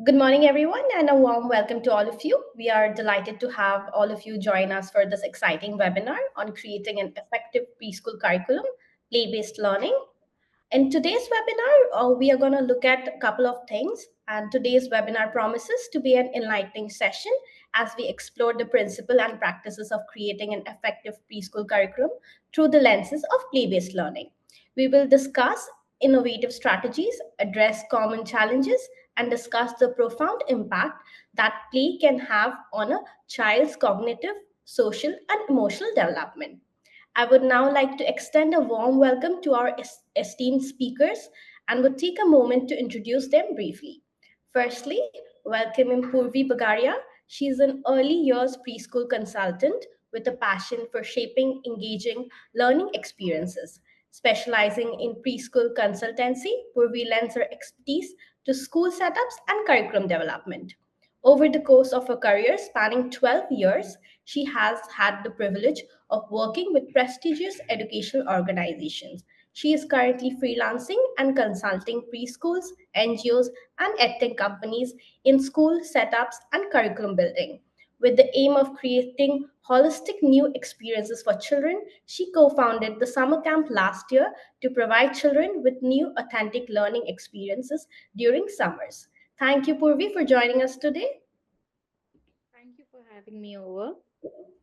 Good morning, everyone, and a warm welcome to all of you. We are delighted to have all of you join us for this exciting webinar on creating an effective preschool curriculum, play-based learning. In today's webinar, we are going to look at a couple of things, and today's webinar promises to be an enlightening session as we explore the principle and practices of creating an effective preschool curriculum through the lenses of play-based learning. We will discuss innovative strategies, address common challenges, and discuss the profound impact that play can have on a child's cognitive, social, and emotional development. I would now like to extend a warm welcome to our esteemed speakers and would take a moment to introduce them briefly. Firstly, welcoming Purvi Bagaria. She is an early years preschool consultant with a passion for shaping engaging learning experiences. Specializing in preschool consultancy, Purvi lends her expertise to school setups and curriculum development. Over the course of her career spanning 12 years, she has had the privilege of working with prestigious educational organizations. She is currently freelancing and consulting preschools, NGOs, and edtech companies in school setups and curriculum building. With the aim of creating holistic new experiences for children, she co founded the summer camp last year to provide children with new, authentic learning experiences during summers. Thank you, Purvi, for joining us today. Thank you for having me over.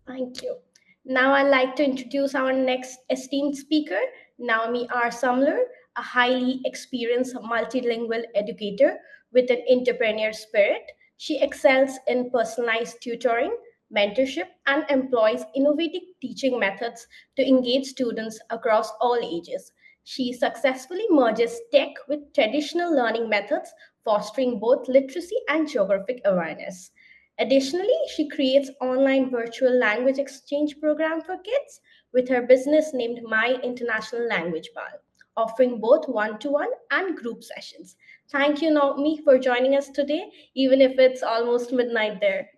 Thank you. Now I'd like to introduce our next esteemed speaker, Naomi R. Sumler, a highly experienced multilingual educator with an entrepreneur spirit. She excels in personalized tutoring, mentorship, and employs innovative teaching methods to engage students across all ages. She successfully merges tech with traditional learning methods, fostering both literacy and geographic awareness. Additionally, she creates online virtual language exchange program for kids with her business named My International Language Ball, offering both one-to-one and group sessions. Thank you, Naomi, for joining us today, even if it's almost midnight there.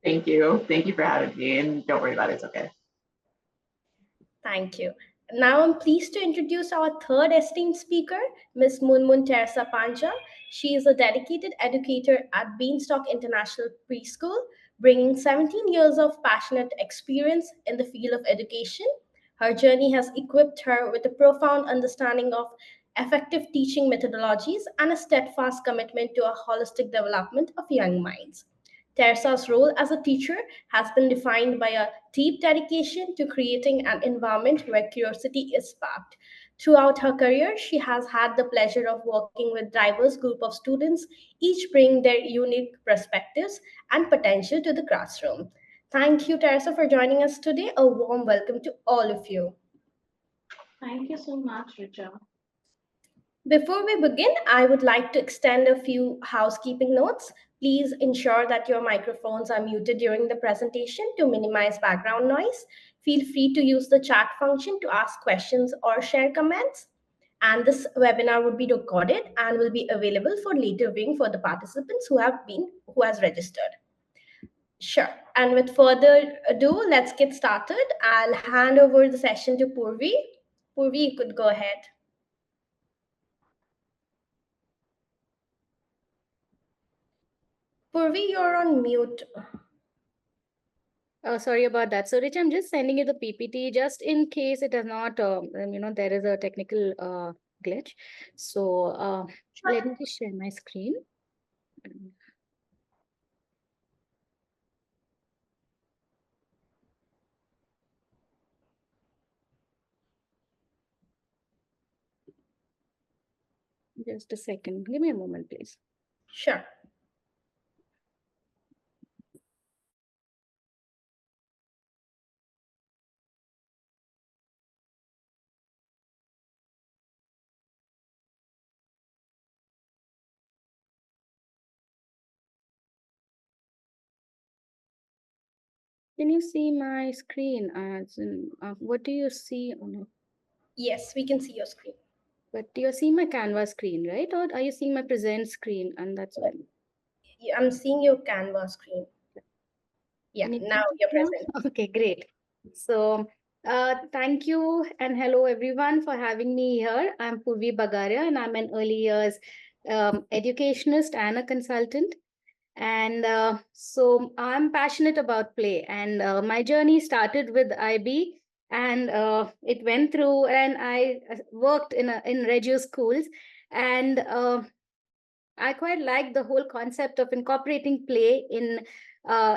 Thank you. Thank you for having me. And don't worry about it. It's okay. Thank you. Now I'm pleased to introduce our third esteemed speaker, Ms. Munmun Teresa Panja. She is a dedicated educator at Beanstalk International Preschool, bringing 17 years of passionate experience in the field of education. Her journey has equipped her with a profound understanding of effective teaching methodologies and a steadfast commitment to a holistic development of young minds. Teresa's role as a teacher has been defined by a deep dedication to creating an environment where curiosity is sparked. Throughout her career, she has had the pleasure of working with diverse group of students, each bringing their unique perspectives and potential to the classroom. Thank you, Teresa, for joining us today. A warm welcome to all of you. Thank you so much, Richa. Before we begin, I would like to extend a few housekeeping notes. Please ensure that your microphones are muted during the presentation to minimize background noise. Feel free to use the chat function to ask questions or share comments. And this webinar would be recorded and will be available for later viewing for the participants who has registered. Sure. And with further ado, let's get started. I'll hand over the session to Purvi. Purvi, you could go ahead. Purvi, you're on mute. Sorry about that. So, Rich, I'm just sending you the PPT just in case it does not, there is a technical glitch. So, let me just share my screen. Just a second. Give me a moment, please. Sure. Can you see my screen? What do you see on it? Yes, we can see your screen. But you're seeing my Canva screen, right? Or are you seeing my present screen? And that's why. I'm seeing your Canva screen. Yeah, Can you now see it you're now? present. Okay, great. So, thank you and hello everyone for having me here. I'm Purvi Bagaria and I'm an early years educationist and a consultant. And so I'm passionate about play. And my journey started with IB, and it went through, and I worked in Regio schools. And I quite like the whole concept of incorporating play in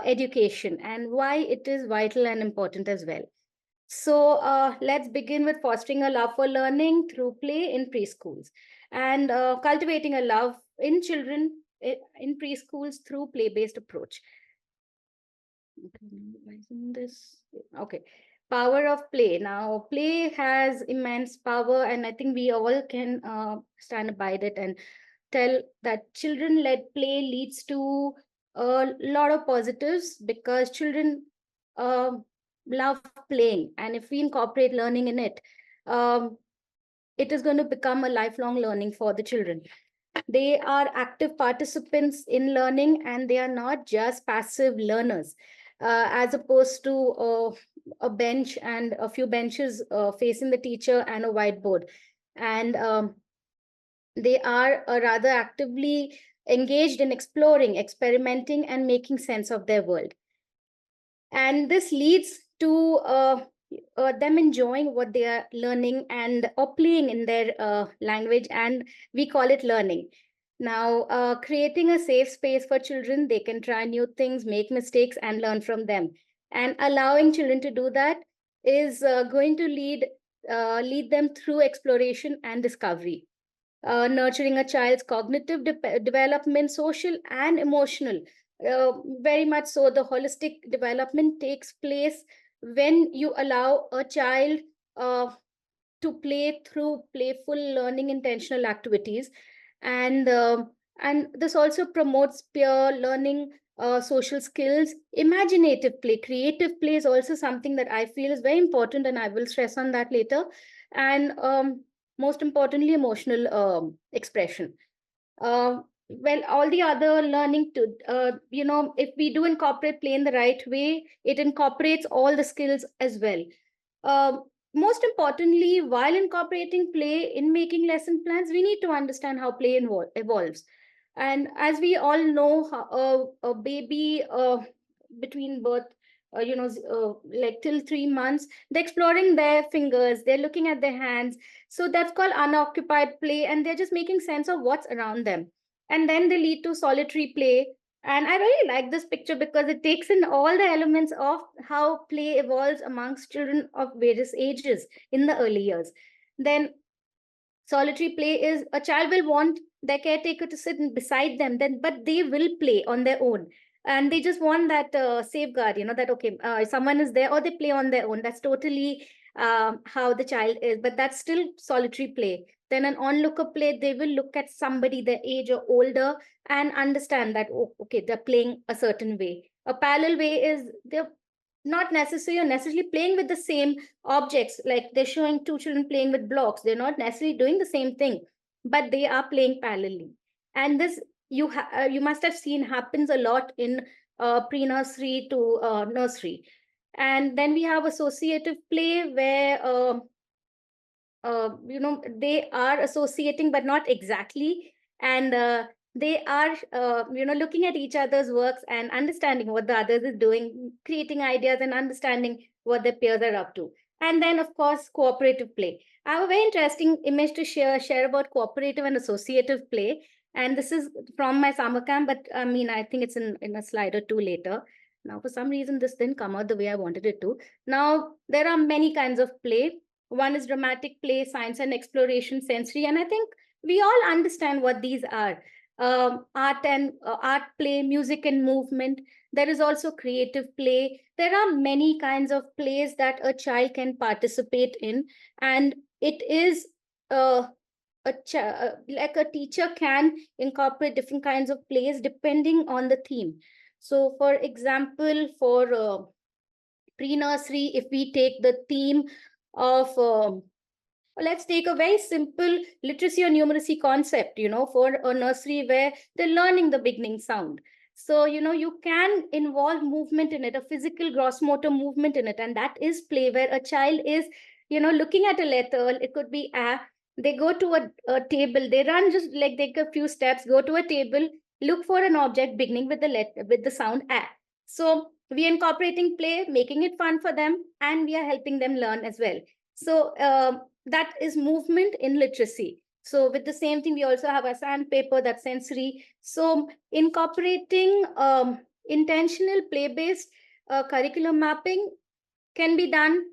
education and why it is vital and important as well. So let's begin with fostering a love for learning through play in preschools and cultivating a love in children in preschools through play-based approach. Okay, why isn't this? Okay. Power of play. Now, play has immense power, and I think we all can stand by it and tell that children-led play leads to a lot of positives because children uh, love playing, and if we incorporate learning in it, um, it is going to become a lifelong learning for the children. They are active participants in learning and they are not just passive learners, as opposed to a bench and a few benches facing the teacher and a whiteboard. And they are rather actively engaged in exploring, experimenting, and making sense of their world. And this leads to them enjoying what they are learning and or playing in their language, and we call it learning. Now, creating a safe space for children, they can try new things, make mistakes, and learn from them. And allowing children to do that is going to lead them through exploration and discovery. Nurturing a child's cognitive development, social and emotional. Very much so, the holistic development takes place when you allow a child to play through playful learning intentional activities. And this also promotes peer learning, social skills, imaginative play. Creative play is also something that I feel is very important, and I will stress on that later. And most importantly, emotional expression. Well, all the other learning to, if we do incorporate play in the right way, it incorporates all the skills as well. Um, Most importantly, while incorporating play in making lesson plans, we need to understand how play evolves. And as we all know, a baby between birth, like till 3 months, they're exploring their fingers, they're looking at their hands. So that's called unoccupied play, and they're just making sense of what's around them. And then they lead to solitary play, and I really like this picture because it takes in all the elements of how play evolves amongst children of various ages in the early years. Then solitary play is a child will want their caretaker to sit beside them, then but they will play on their own. And they just want that safeguard, that okay, someone is there, or they play on their own. That's totally how the child is, but that's still solitary play. Then an onlooker play, they will look at somebody their age or older and understand that, oh, okay, they're playing a certain way. A parallel way is they're not necessarily playing with the same objects. Like they're showing two children playing with blocks, they're not necessarily doing the same thing, but they are playing parallelly. And this you must have seen happens a lot in pre-nursery to nursery. And then we have associative play where they are associating but not exactly, and they are looking at each other's works and understanding what the others is doing, creating ideas and understanding what their peers are up to. And then of course cooperative play. I have a very interesting image to share about cooperative and associative play, and this is from my summer camp, but I mean, I think it's in a slide or two later. Now for some reason this didn't come out the way I wanted it to. Now there are many kinds of play. One is dramatic play, science and exploration, sensory, and I think we all understand what these are. Art play, music and movement. There is also creative play. There are many kinds of plays that a child can participate in, and it is like a teacher can incorporate different kinds of plays depending on the theme. So, for example, for pre-nursery, if we take the theme of let's take a very simple literacy or numeracy concept, for a nursery where they're learning the beginning sound. So, you can involve movement in it, a physical gross motor movement in it. And that is play, where a child is, looking at a letter. It could be a, they go to a table, they run, just like take a few steps, go to a table, look for an object beginning with the letter, with the sound a. So we are incorporating play, making it fun for them, and we are helping them learn as well. So that is movement in literacy. So with the same thing, we also have a sandpaper, that's sensory. So incorporating intentional play-based curriculum mapping can be done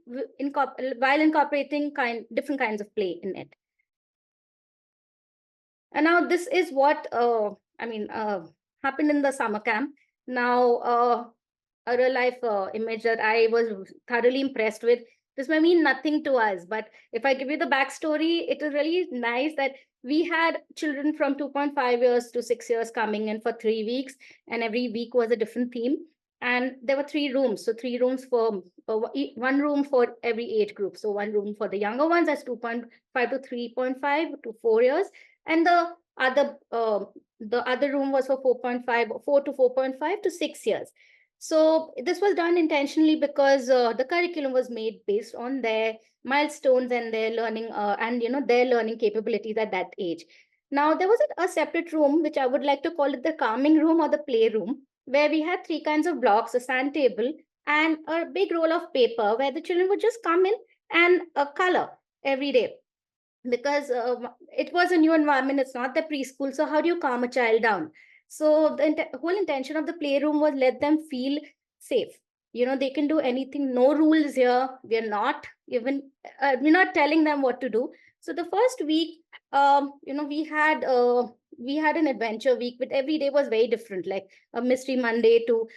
while incorporating different kinds of play in it. And now this is what happened in the summer camp. Now, a real life image that I was thoroughly impressed with. This may mean nothing to us, but if I give you the backstory, it is really nice that we had children from 2.5 years to 6 years coming in for 3 weeks, and every week was a different theme. And there were 3 rooms. So 3 rooms for one room for every age group. So one room for the younger ones, that's 2.5 to 3.5 to 4 years. And the other room was for 4 to 4.5 to 6 years. So this was done intentionally because the curriculum was made based on their milestones and their learning their learning capabilities at that age. Now there was a separate room, which I would like to call it the calming room or the play room, where we had 3 kinds of blocks, a sand table and a big roll of paper, where the children would just come in and color every day. Because it was a new environment, it's not the preschool. So how do you calm a child down? So the whole intention of the playroom was let them feel safe. They can do anything, no rules here. We're not telling them what to do. So the first week, we had an adventure week, but every day was very different, like a mystery Monday to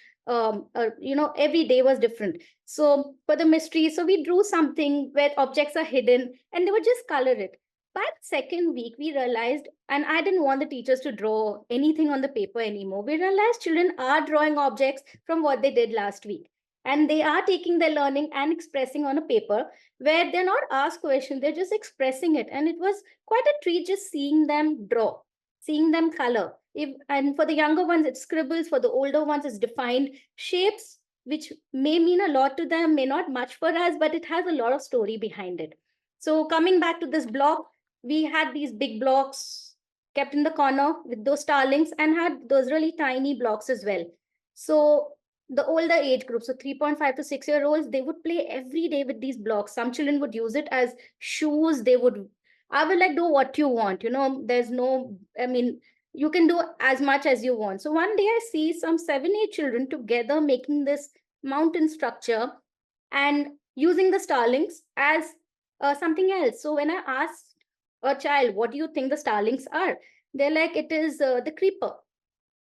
every day was different. So for the mystery, so we drew something where objects are hidden, and they would just color it. By the second week, we realized, and I didn't want the teachers to draw anything on the paper anymore. We realized children are drawing objects from what they did last week. And they are taking their learning and expressing on a paper, where they're not asked questions, they're just expressing it. And it was quite a treat just seeing them draw, seeing them color. And for the younger ones, it's scribbles. For the older ones, it's defined shapes, which may mean a lot to them, may not much for us, but it has a lot of story behind it. So coming back to this block, we had these big blocks kept in the corner with those starlings, and had those really tiny blocks as well. So the older age group, so 3.5 to 6-year-olds, they would play every day with these blocks. Some children would use it as shoes. I would like, do what you want. There's no, you can do as much as you want. So one day I see some 7-8 children together making this mountain structure and using the starlings as something else. So when I asked a child, what do you think the starlings are? They're like, it is the creeper,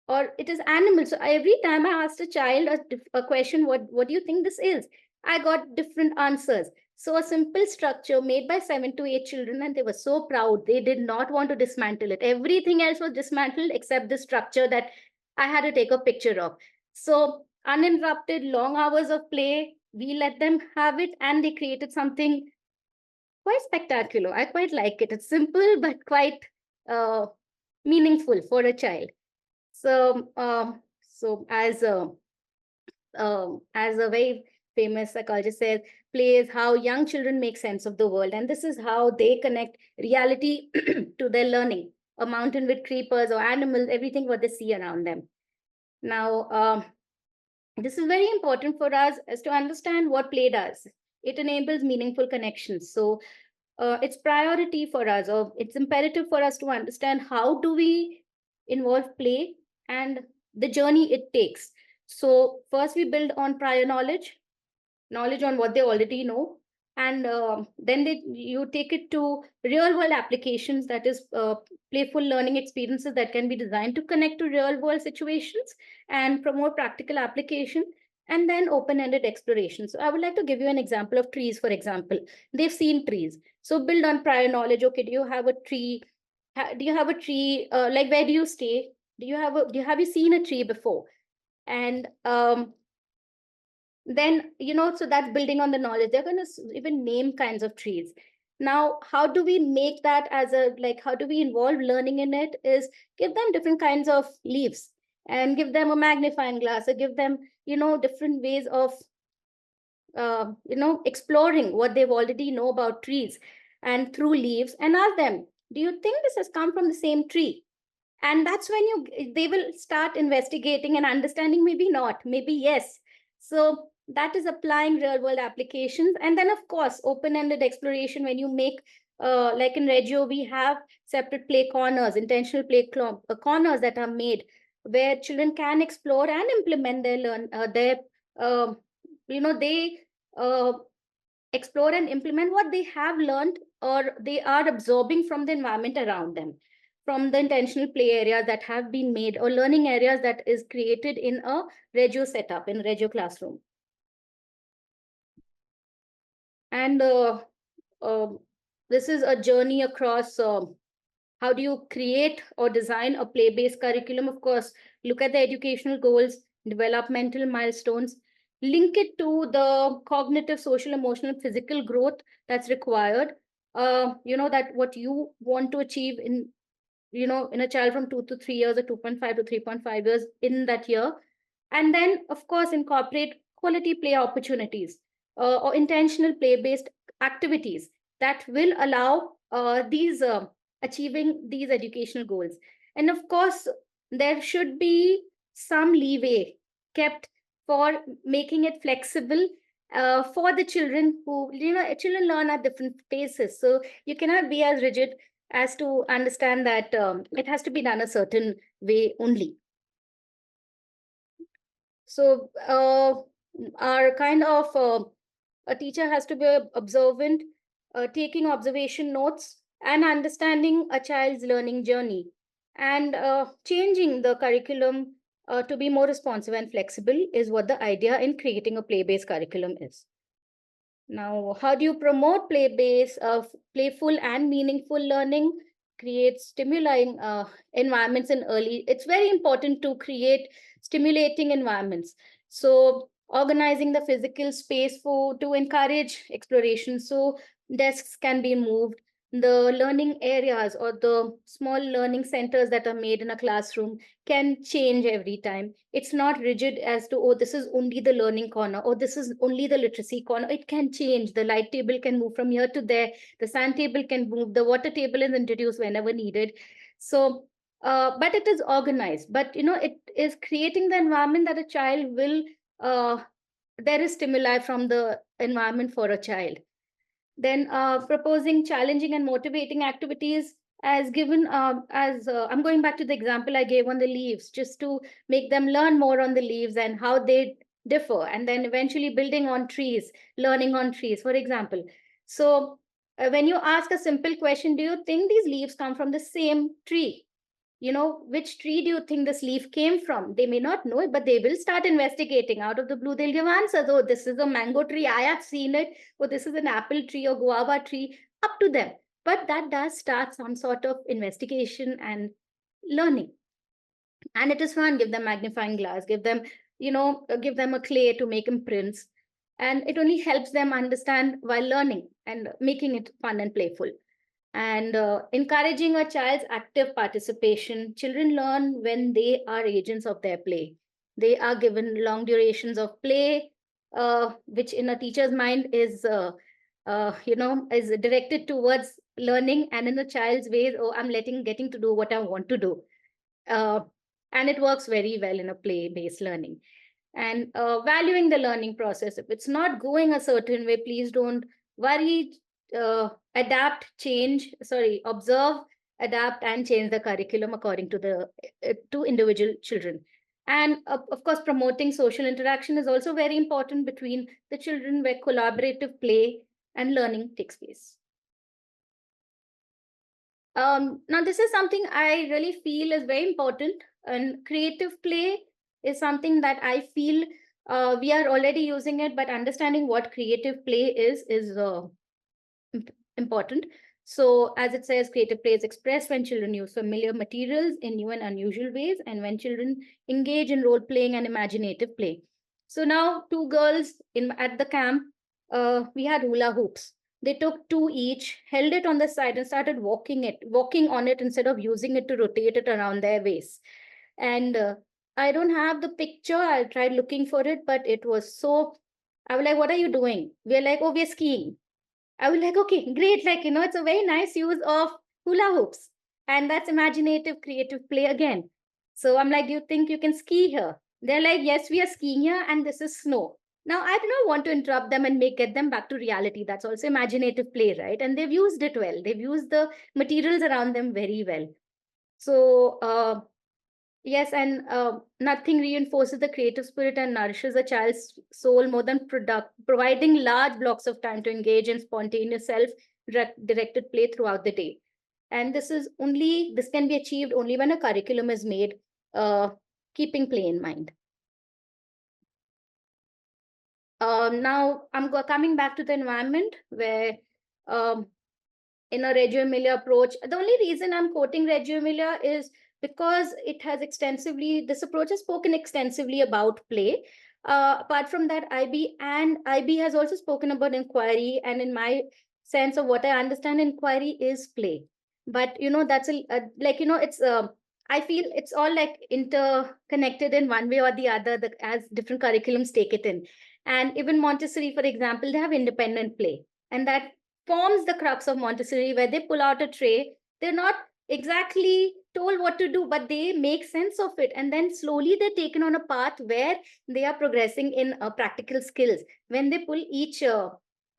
or it is animals. So every time I asked a child a question, what do you think this is? I got different answers. So a simple structure made by 7 to 8 children, and they were so proud. They did not want to dismantle it. Everything else was dismantled except the structure that I had to take a picture of. So uninterrupted, long hours of play, we let them have it, and they created something quite spectacular. I quite like it. It's simple, but quite meaningful for a child. So, as a very famous psychologist says, play is how young children make sense of the world, and this is how they connect reality to their learning. A mountain with creepers or animals, everything what they see around them. Now, this is very important for us as to understand what play does. It enables meaningful connections. So it's priority for us, or it's imperative for us to understand how do we involve play and the journey it takes. So first we build on prior knowledge on what they already know, and then you take it to real world applications, that is playful learning experiences that can be designed to connect to real world situations and promote practical application, and then open-ended exploration. So I would like to give you an example of trees. For example, they've seen trees, so build on prior knowledge. Okay, do you have a tree? Do you have a tree? Like, where do you stay? Have you seen a tree before? And then, so that's building on the knowledge. They're going to even name kinds of trees. Now, how do we make that as how do we involve learning in it is give them different kinds of leaves. and give them a magnifying glass, or give them, different ways of, exploring what they've already know about trees and through leaves, and ask them, do you think this has come from the same tree? And that's when they will start investigating and understanding, maybe not, maybe yes. So that is applying real world applications. And then, of course, open-ended exploration, when you make, like in Reggio, we have separate play corners, intentional play corners that are made, where children can explore and implement uh, they uh, explore and implement what they have learned or they are absorbing from the environment around them, from the intentional play areas that have been made, or learning areas that is created in a Reggio setup, in a Reggio classroom. And this is a journey across how do you create or design a play-based curriculum. Of course, look at the educational goals, developmental milestones, link it to the cognitive, social, emotional, physical growth that's required. That what you want to achieve in a child from 2 to 3 years, or 2.5 to 3.5 years in that year. And then, of course, incorporate quality play opportunities, or intentional play-based activities that will allow these achieving these educational goals. And of course, there should be some leeway kept for making it flexible for the children who, children learn at different paces. So you cannot be as rigid as to understand that it has to be done a certain way only. So our kind of a teacher has to be observant, taking observation notes and understanding a child's learning journey, and changing the curriculum to be more responsive and flexible is what the idea in creating a play-based curriculum is. Now, how do you promote play-based, playful and meaningful learning? Create stimulating environments in early. It's very important to create stimulating environments. So organizing the physical space to encourage exploration. So desks can be moved. The learning areas or the small learning centers that are made in a classroom can change every time. It's not rigid as to, oh, this is only the learning corner, or this is only the literacy corner. It can change. The light table can move from here to there. The sand table can move. The water table is introduced whenever needed. So, but it is organized. But, it is creating the environment that a child will, there is stimuli from the environment for a child. Then proposing challenging and motivating activities, as given as I'm going back to the example I gave on the leaves, just to make them learn more on the leaves and how they differ, and then eventually building on trees, learning on trees, for example. So when you ask a simple question, do you think these leaves come from the same tree? Which tree do you think this leaf came from? They may not know it, but they will start investigating. Out of the blue, they'll give answers. Oh, this is a mango tree. I have seen it. Or this is an apple tree or guava tree. Up to them. But that does start some sort of investigation and learning. And it is fun. Give them magnifying glass. Give them a clay to make imprints. And it only helps them understand while learning and making it fun and playful. And encouraging a child's active participation. Children learn when they are agents of their play. They are given long durations of play, which in a teacher's mind is is directed towards learning, and in a child's ways, oh, I'm getting to do what I want to do. uh, and it works very well in a play-based learning. And valuing the learning process. If it's not going a certain way, please don't worry. Observe, adapt, and change the curriculum according to the to individual children. And of course, promoting social interaction is also very important between the children, where collaborative play and learning takes place. Now, this is something I really feel is very important, and creative play is something that I feel we are already using it, but understanding what creative play is important. So, as it says, creative play is expressed when children use familiar materials in new and unusual ways, and when children engage in role playing and imaginative play. So now, two girls at the camp, we had hula hoops. They took two each, held it on the side, and started walking on it instead of using it to rotate it around their waist. And I don't have the picture. I tried looking for it, but it was so. I was like, "What are you doing?" We're like, "Oh, we're skiing." I was like, "Okay, great." Like, it's a very nice use of hula hoops, and that's imaginative, creative play again. So I'm like, "Do you think you can ski here?" They're like, "Yes, we are skiing here, and this is snow." Now, I do not want to interrupt them and get them back to reality. That's also imaginative play, right? And they've used it well. They've used the materials around them very well. So, yes, and nothing reinforces the creative spirit and nourishes a child's soul more than providing large blocks of time to engage in spontaneous self-directed play throughout the day. And this can be achieved only when a curriculum is made, uh, keeping play in mind. Now I'm coming back to the environment where, um, in a Reggio Emilia approach, the only reason I'm quoting Reggio Emilia is because this approach has spoken extensively about play. Apart from that, IB has also spoken about inquiry, and in my sense of what I understand, inquiry is play. But that's it's I feel it's all like interconnected in one way or the other, as different curriculums take it in. And even Montessori, for example, they have independent play, and that forms the crux of Montessori, where they pull out a tray. They're not exactly told what to do, but they make sense of it. And then slowly they're taken on a path where they are progressing in practical skills. When they pull each, uh,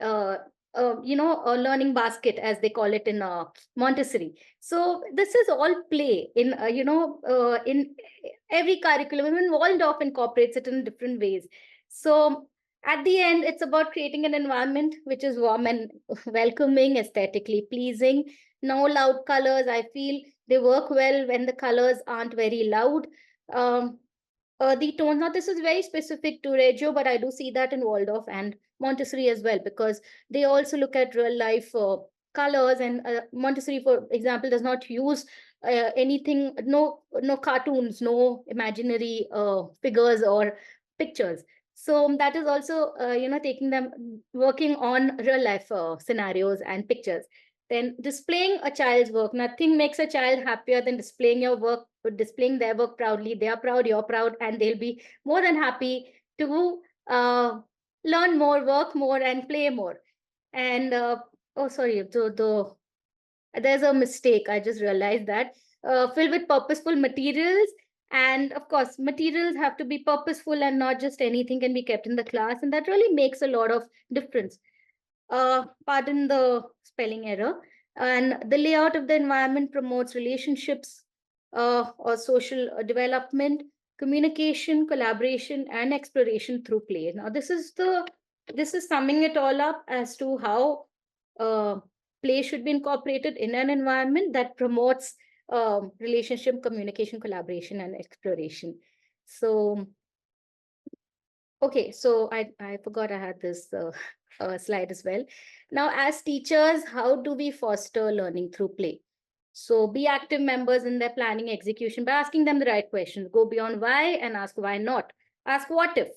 a learning basket, as they call it in Montessori. So this is all play in every curriculum. Even Waldorf incorporates it in different ways. So at the end, it's about creating an environment which is warm and welcoming, aesthetically pleasing. No loud colors. I feel they work well when the colors aren't very loud. Um, the tones. Now, this is very specific to Reggio, but I do see that in Waldorf and Montessori as well, because they also look at real life colors. And Montessori, for example, does not use anything, no cartoons, no imaginary figures or pictures. So that is also, taking them working on real life scenarios and pictures. Then displaying a child's work. Nothing makes a child happier than displaying their work proudly. They are proud, you're proud, and they'll be more than happy to learn more, work more, and play more. And oh, sorry, there's a mistake. I just realized that. Filled with purposeful materials. And of course, materials have to be purposeful, and not just anything can be kept in the class. And that really makes a lot of difference. Pardon the spelling error. And the layout of the environment promotes relationships, or social development, communication, collaboration, and exploration through play. Now, this is summing it all up as to how uh, play should be incorporated in an environment that promotes relationship, communication, collaboration, and exploration. So, okay, so I forgot I had this slide as well. Now, as teachers, how do we foster learning through play? So be active members in their planning execution by asking them the right questions. Go beyond why and ask why not. Ask what if.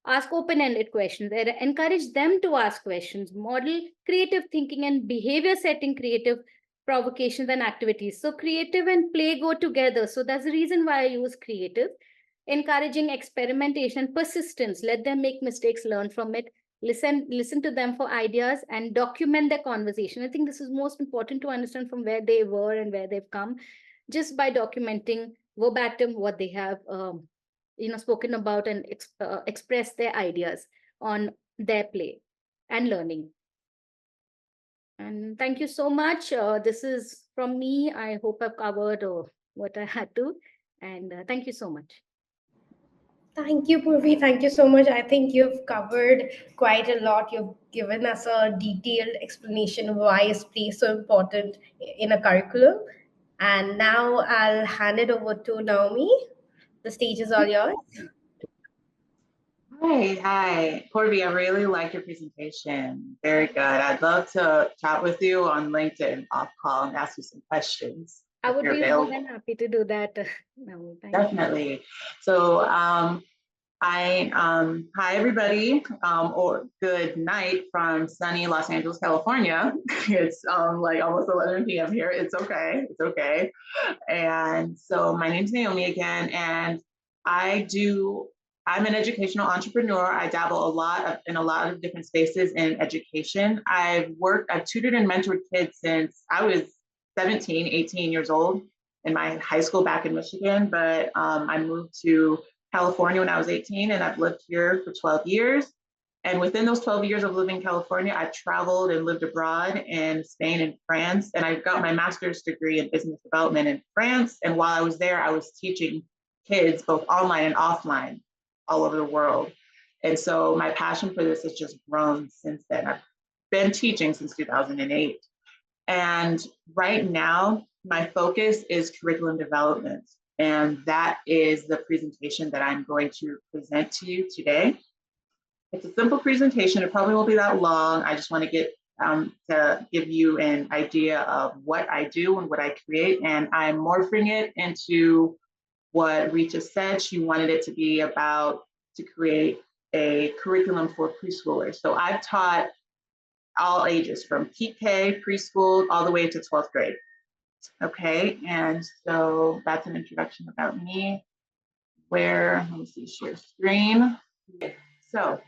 Ask open-ended questions. Encourage them to ask questions. Model creative thinking and behavior setting creative provocations and activities. So creative and play go together. So that's the reason why I use creative. Encouraging experimentation, persistence. Let them make mistakes, learn from it. Listen to them for ideas, and document their conversation. I think this is most important to understand from where they were and where they've come, just by documenting verbatim what they have spoken about, and express their ideas on their play and learning. And thank you so much. This is from me. I hope I've covered what I had to. And thank you so much. Thank you, Purvi. Thank you so much. I think you've covered quite a lot. You've given us a detailed explanation of why is play so important in a curriculum. And now I'll hand it over to Naomi. The stage is all yours. Hi. Corby, I really like your presentation. Very good. I'd love to chat with you on LinkedIn off call and ask you some questions. I would you're be more available. than happy to do that. No, thank you. Definitely. So hi everybody, or good night from sunny Los Angeles, California. It's like almost 11 p.m. here. It's okay. It's okay. And so my name's Naomi again, and I'm an educational entrepreneur. I dabble in a lot of different spaces in education. I've tutored and mentored kids since I was 17, 18 years old in my high school back in Michigan, but I moved to California when I was 18, and I've lived here for 12 years. And within those 12 years of living in California, I've traveled and lived abroad in Spain and France. And I got my master's degree in business development in France. And while I was there, I was teaching kids both online and offline all over the world. And so my passion for this has just grown since then. I've been teaching since 2008. And right now, my focus is curriculum development. And that is the presentation that I'm going to present to you today. It's a simple presentation. It probably won't be that long. I just want to give you an idea of what I do and what I create. And I'm morphing it into what Richa said. She wanted it to be about to create a curriculum for preschoolers. So I've taught all ages from PK, preschool, all the way to 12th grade. Okay, and so that's an introduction about me. Let me see, share screen. So,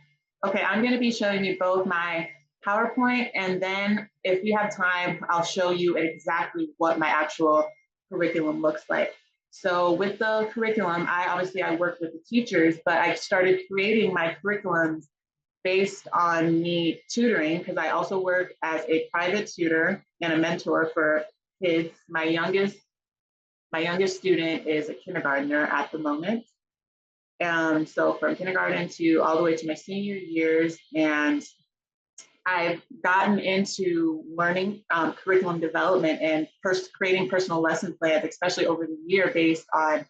okay, I'm going to be showing you both my PowerPoint, and then if we have time, I'll show you exactly what my actual curriculum looks like. So with the curriculum, I work with the teachers, but I started creating my curriculums based on me tutoring, because I also work as a private tutor and a mentor for kids. My youngest student is a kindergartner at the moment. So from kindergarten to all the way to my senior years, and I've gotten into learning curriculum development and creating personal lesson plans, especially over the year, based on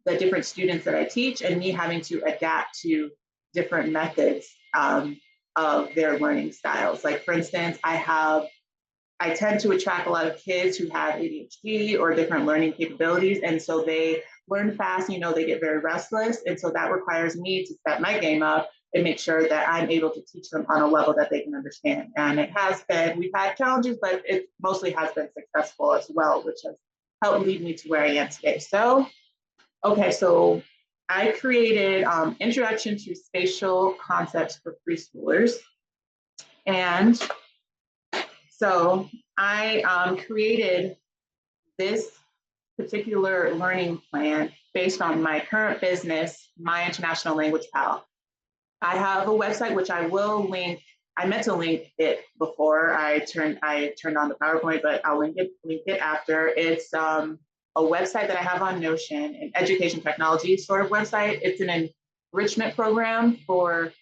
the different students that I teach and me having to adapt to different methods of their learning styles. Like, for instance, I tend to attract a lot of kids who have ADHD or different learning capabilities. And so they learn fast, they get very restless. And so that requires me to step my game up and make sure that I'm able to teach them on a level that they can understand. And we've had challenges, but it mostly has been successful as well, which has helped lead me to where I am today. So I created Introduction to Spatial Concepts for Preschoolers. And so I created this particular learning plan based on my current business, My International Language Pal. I have a website which I will link. I meant to link it before I turned on the PowerPoint, but I'll link it after. It's a website that I have on Notion, an education technology sort of website. It's an enrichment program for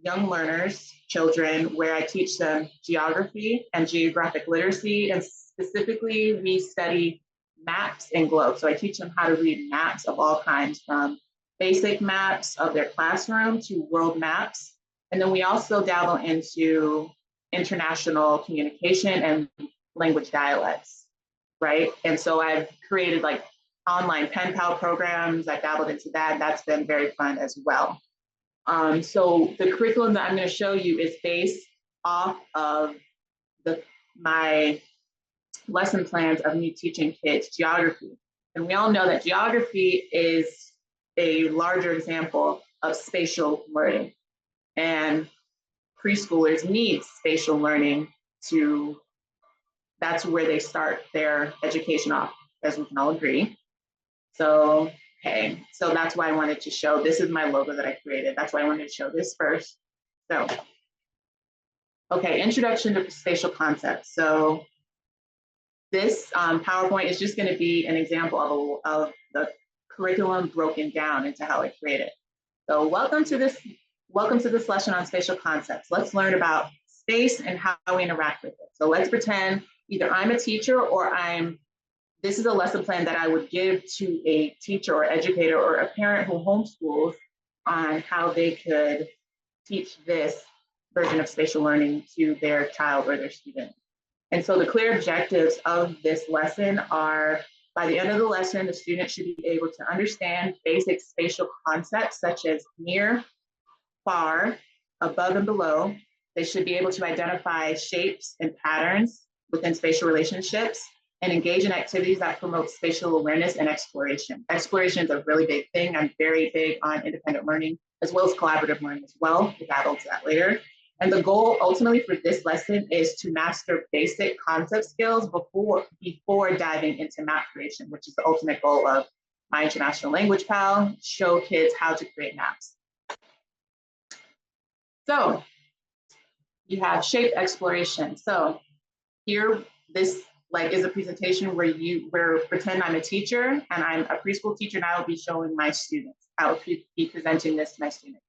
young learners, children, where I teach them geography and geographic literacy. And specifically, we study maps and globes. So I teach them how to read maps of all kinds, from basic maps of their classroom to world maps. And then we also dabble into international communication and language dialects, right? And so I've created like online pen pal programs. I dabbled into that. That's been very fun as well. So the curriculum that I'm going to show you is based off of my lesson plans of me teaching kids geography. And we all know that geography is a larger example of spatial learning. And preschoolers need spatial learning that's where they start their education off, as we can all agree. So that's why I wanted to show, this is my logo that I created. That's why I wanted to show this first. So, Introduction to Spatial Concepts. So this PowerPoint is just going to be an example of the curriculum broken down into how I create it. So welcome to this lesson on spatial concepts. Let's learn about space and how we interact with it. So let's pretend either I'm a teacher or this is a lesson plan that I would give to a teacher or educator or a parent who homeschools on how they could teach this version of spatial learning to their child or their student. And so the clear objectives of this lesson are, by the end of the lesson, the student should be able to understand basic spatial concepts such as near, far, above and below. They should be able to identify shapes and patterns within spatial relationships. and engage in activities that promote spatial awareness and exploration. Exploration is a really big thing. I'm very big on independent learning as well as collaborative learning as well. We'll dive into that later. And the goal ultimately for this lesson is to master basic concept skills before diving into map creation, which is the ultimate goal of my International Language Pal, show kids how to create maps. So you have shape exploration. So here, this is a presentation where pretend I'm a teacher and I'm a preschool teacher and I will be showing my students. I will be presenting this to my students.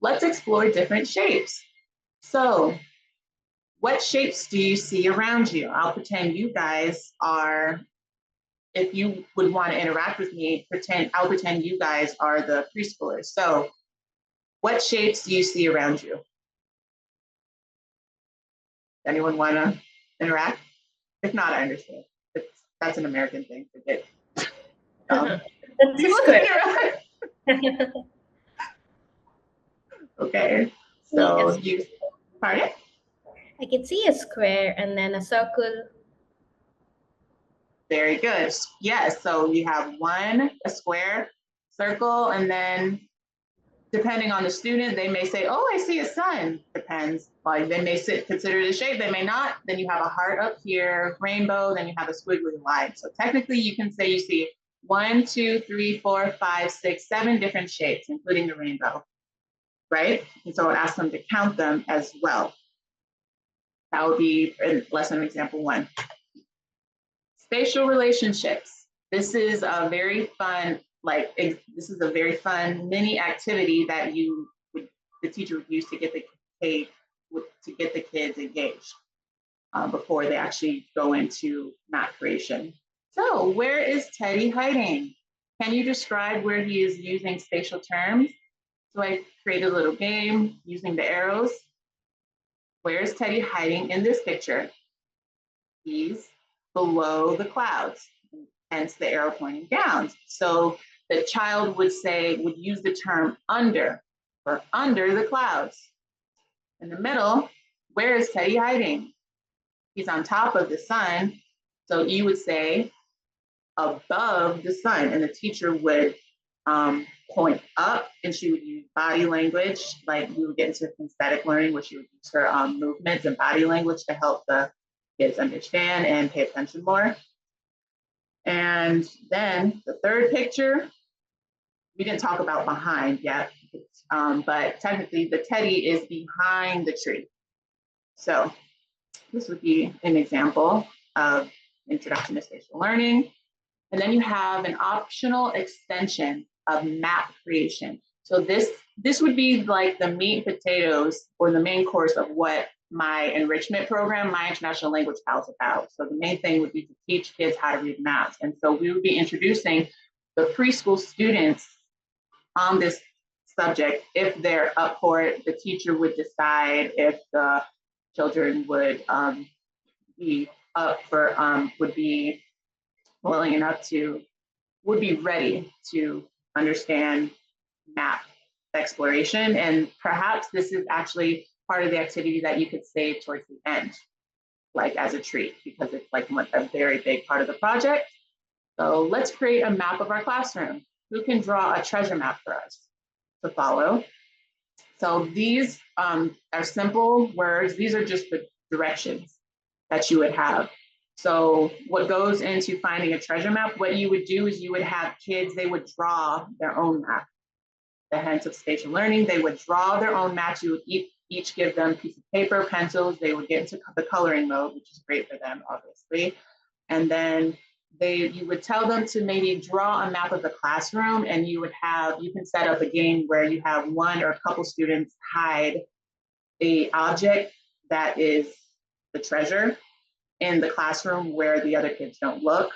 Let's explore different shapes. So what shapes do you see around you? I'll pretend you guys are, if you would want to interact with me, I'll pretend you guys are the preschoolers. So what shapes do you see around you? Anyone want to interact? If not, I understand. That's an American thing. Forget. That's a square. Okay. So pardon? I can see a square and then a circle. Very good. Yes. So you have a square, circle, and then depending on the student, they may say, "Oh, I see a sun." Depends. Like they may consider it a shape. They may not. Then you have a heart up here, rainbow. Then you have a squiggly line. So technically, you can say you see 1, 2, 3, 4, 5, 6, 7 different shapes, including the rainbow, right? And so I'll ask them to count them as well. That would be lesson example 1. Spatial relationships. This is a very fun, mini activity that the teacher would use to get the kids engaged before they actually go into map creation. So where is Teddy hiding? Can you describe where he is using spatial terms? So I created a little game using the arrows. Where is Teddy hiding in this picture? He's below the clouds, hence the arrow pointing down. So the child would use the term under, or under the clouds. In the middle, where is Teddy hiding? He's on top of the sun. So you would say above the sun, and the teacher would point up, and she would use body language, like we would get into kinesthetic learning, where she would use her movements and body language to help the kids understand and pay attention more. And then the third picture, we didn't talk about behind yet, but technically the Teddy is behind the tree. So this would be an example of introduction to spatial learning. And then you have an optional extension of map creation. So this would be like the meat and potatoes or the main course of what my enrichment program, my International Language Pal, is about. So the main thing would be to teach kids how to read maps. And so we would be introducing the preschool students on this subject. If they're up for it, the teacher would decide if the children would be up for, would be willing enough to, would be ready to understand map exploration. And perhaps this is actually part of the activity that you could save towards the end, like as a treat, because it's like a very big part of the project. So let's create a map of our classroom. Who can draw a treasure map for us to follow? So these are simple words. These are just the directions that you would have. So what goes into finding a treasure map, what you would do is you would have kids, they would draw their own map. The hence of spatial learning, they would draw their own maps. You would each give them a piece of paper, pencils. They would get into the coloring mode, which is great for them, obviously. And then you would tell them to maybe draw a map of the classroom, and you can set up a game where you have one or a couple students hide a object that is the treasure in the classroom where the other kids don't look.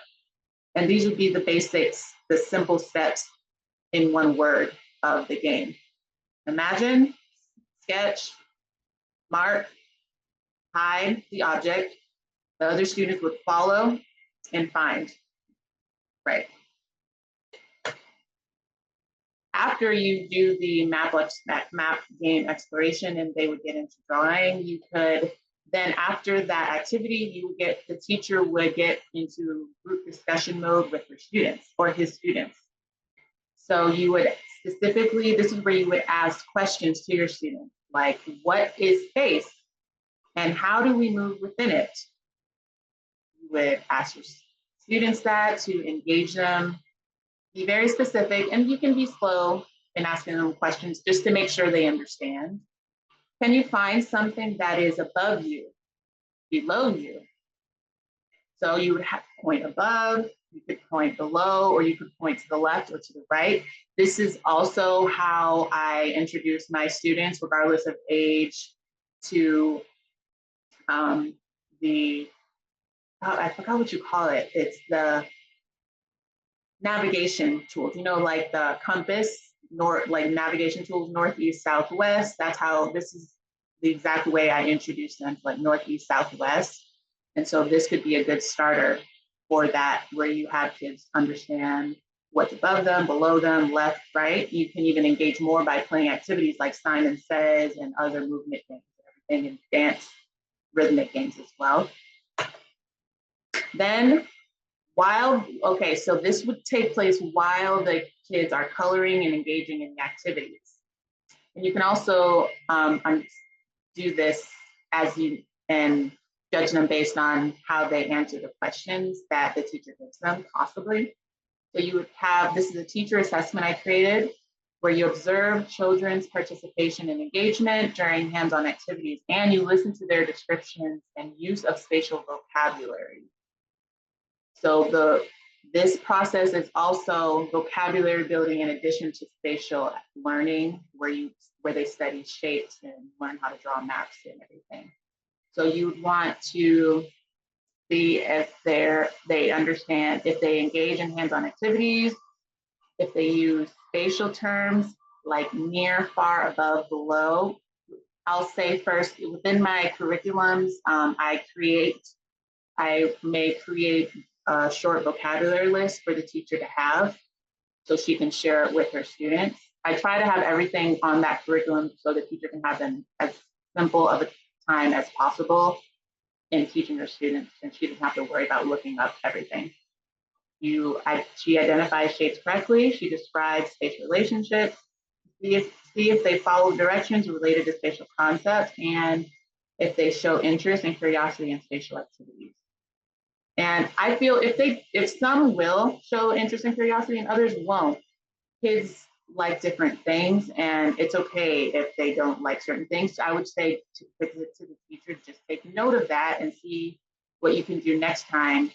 And these would be the basics, the simple steps in one word of the game. Imagine, sketch, mark, hide the object. The other students would follow and find. Right. After you do the map game exploration and they would get into drawing, you could Then after that activity, the teacher would get into group discussion mode with her students or his students. So you would specifically, this is where you would ask questions to your students, like what is space and how do we move within it? You would ask your students that to engage them, be very specific, and you can be slow in asking them questions just to make sure they understand. Can you find something that is above you, below you? So you would have to point above, you could point below, or you could point to the left or to the right. This is also how I introduce my students, regardless of age, to I forgot what you call it. It's the navigation tools, like the compass, like navigation tools, northeast, southwest. That's how, this is the exact way I introduce them to like northeast, southwest. And so this could be a good starter for that, where you have kids understand what's above them, below them, left, right. You can even engage more by playing activities like Simon Says and other movement games, everything, and dance rhythmic games as well. Then so this would take place while the kids are coloring and engaging in the activities. And you can also do this and judge them based on how they answer the questions that the teacher gives them, possibly. So you would have, this is a teacher assessment I created, where you observe children's participation and engagement during hands-on activities, and you listen to their descriptions and use of spatial vocabulary. So this process is also vocabulary building in addition to spatial learning, where they study shapes and learn how to draw maps and everything. So you would want to see if they understand, if they engage in hands-on activities, if they use spatial terms like near, far, above, below. I'll say first, within my curriculums, I may create a short vocabulary list for the teacher to have, so she can share it with her students. I try to have everything on that curriculum so the teacher can have them as simple of a time as possible in teaching her students, and she doesn't have to worry about looking up everything. She identifies shapes correctly, she describes space relationships, see if they follow directions related to spatial concepts, and if they show interest and curiosity in spatial activities. And I feel if some will show interest and curiosity and others won't. Kids like different things, and it's okay if they don't like certain things. So I would say to the teacher, just take note of that and see what you can do next time,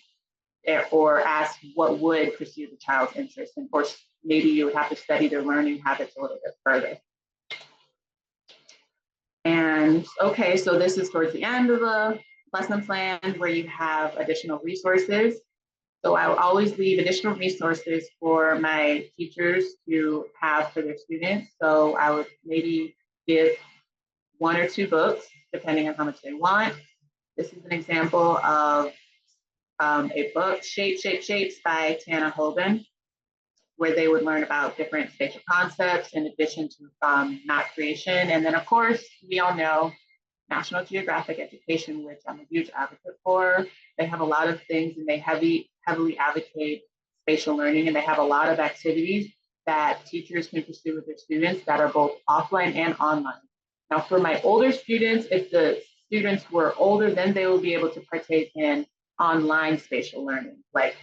or ask what would pursue the child's interest. And of course, maybe you would have to study their learning habits a little bit further. And okay, so this is towards the end of the lesson plan, where you have additional resources. So I will always leave additional resources for my teachers to have for their students. So I would maybe give 1 or 2 books, depending on how much they want. This is an example of a book, Shapes by Tana Hogan, where they would learn about different spatial concepts in addition to map creation. And then of course, we all know National Geographic Education, which I'm a huge advocate for. They have a lot of things, and they heavily advocate spatial learning, and they have a lot of activities that teachers can pursue with their students that are both offline and online. Now, for my older students, if the students were older, then they will be able to partake in online spatial learning, like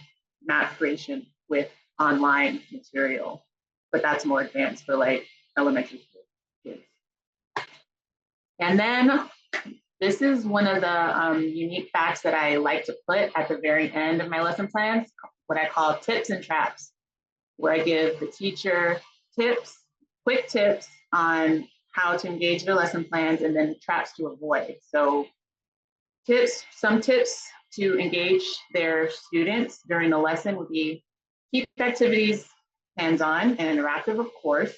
map creation with online material. But that's more advanced for like elementary school kids. And then this is one of the unique facts that I like to put at the very end of my lesson plans, what I call tips and traps, where I give the teacher quick tips on how to engage their lesson plans, and then traps to avoid. So some tips to engage their students during the lesson would be keep activities hands-on and interactive, of course.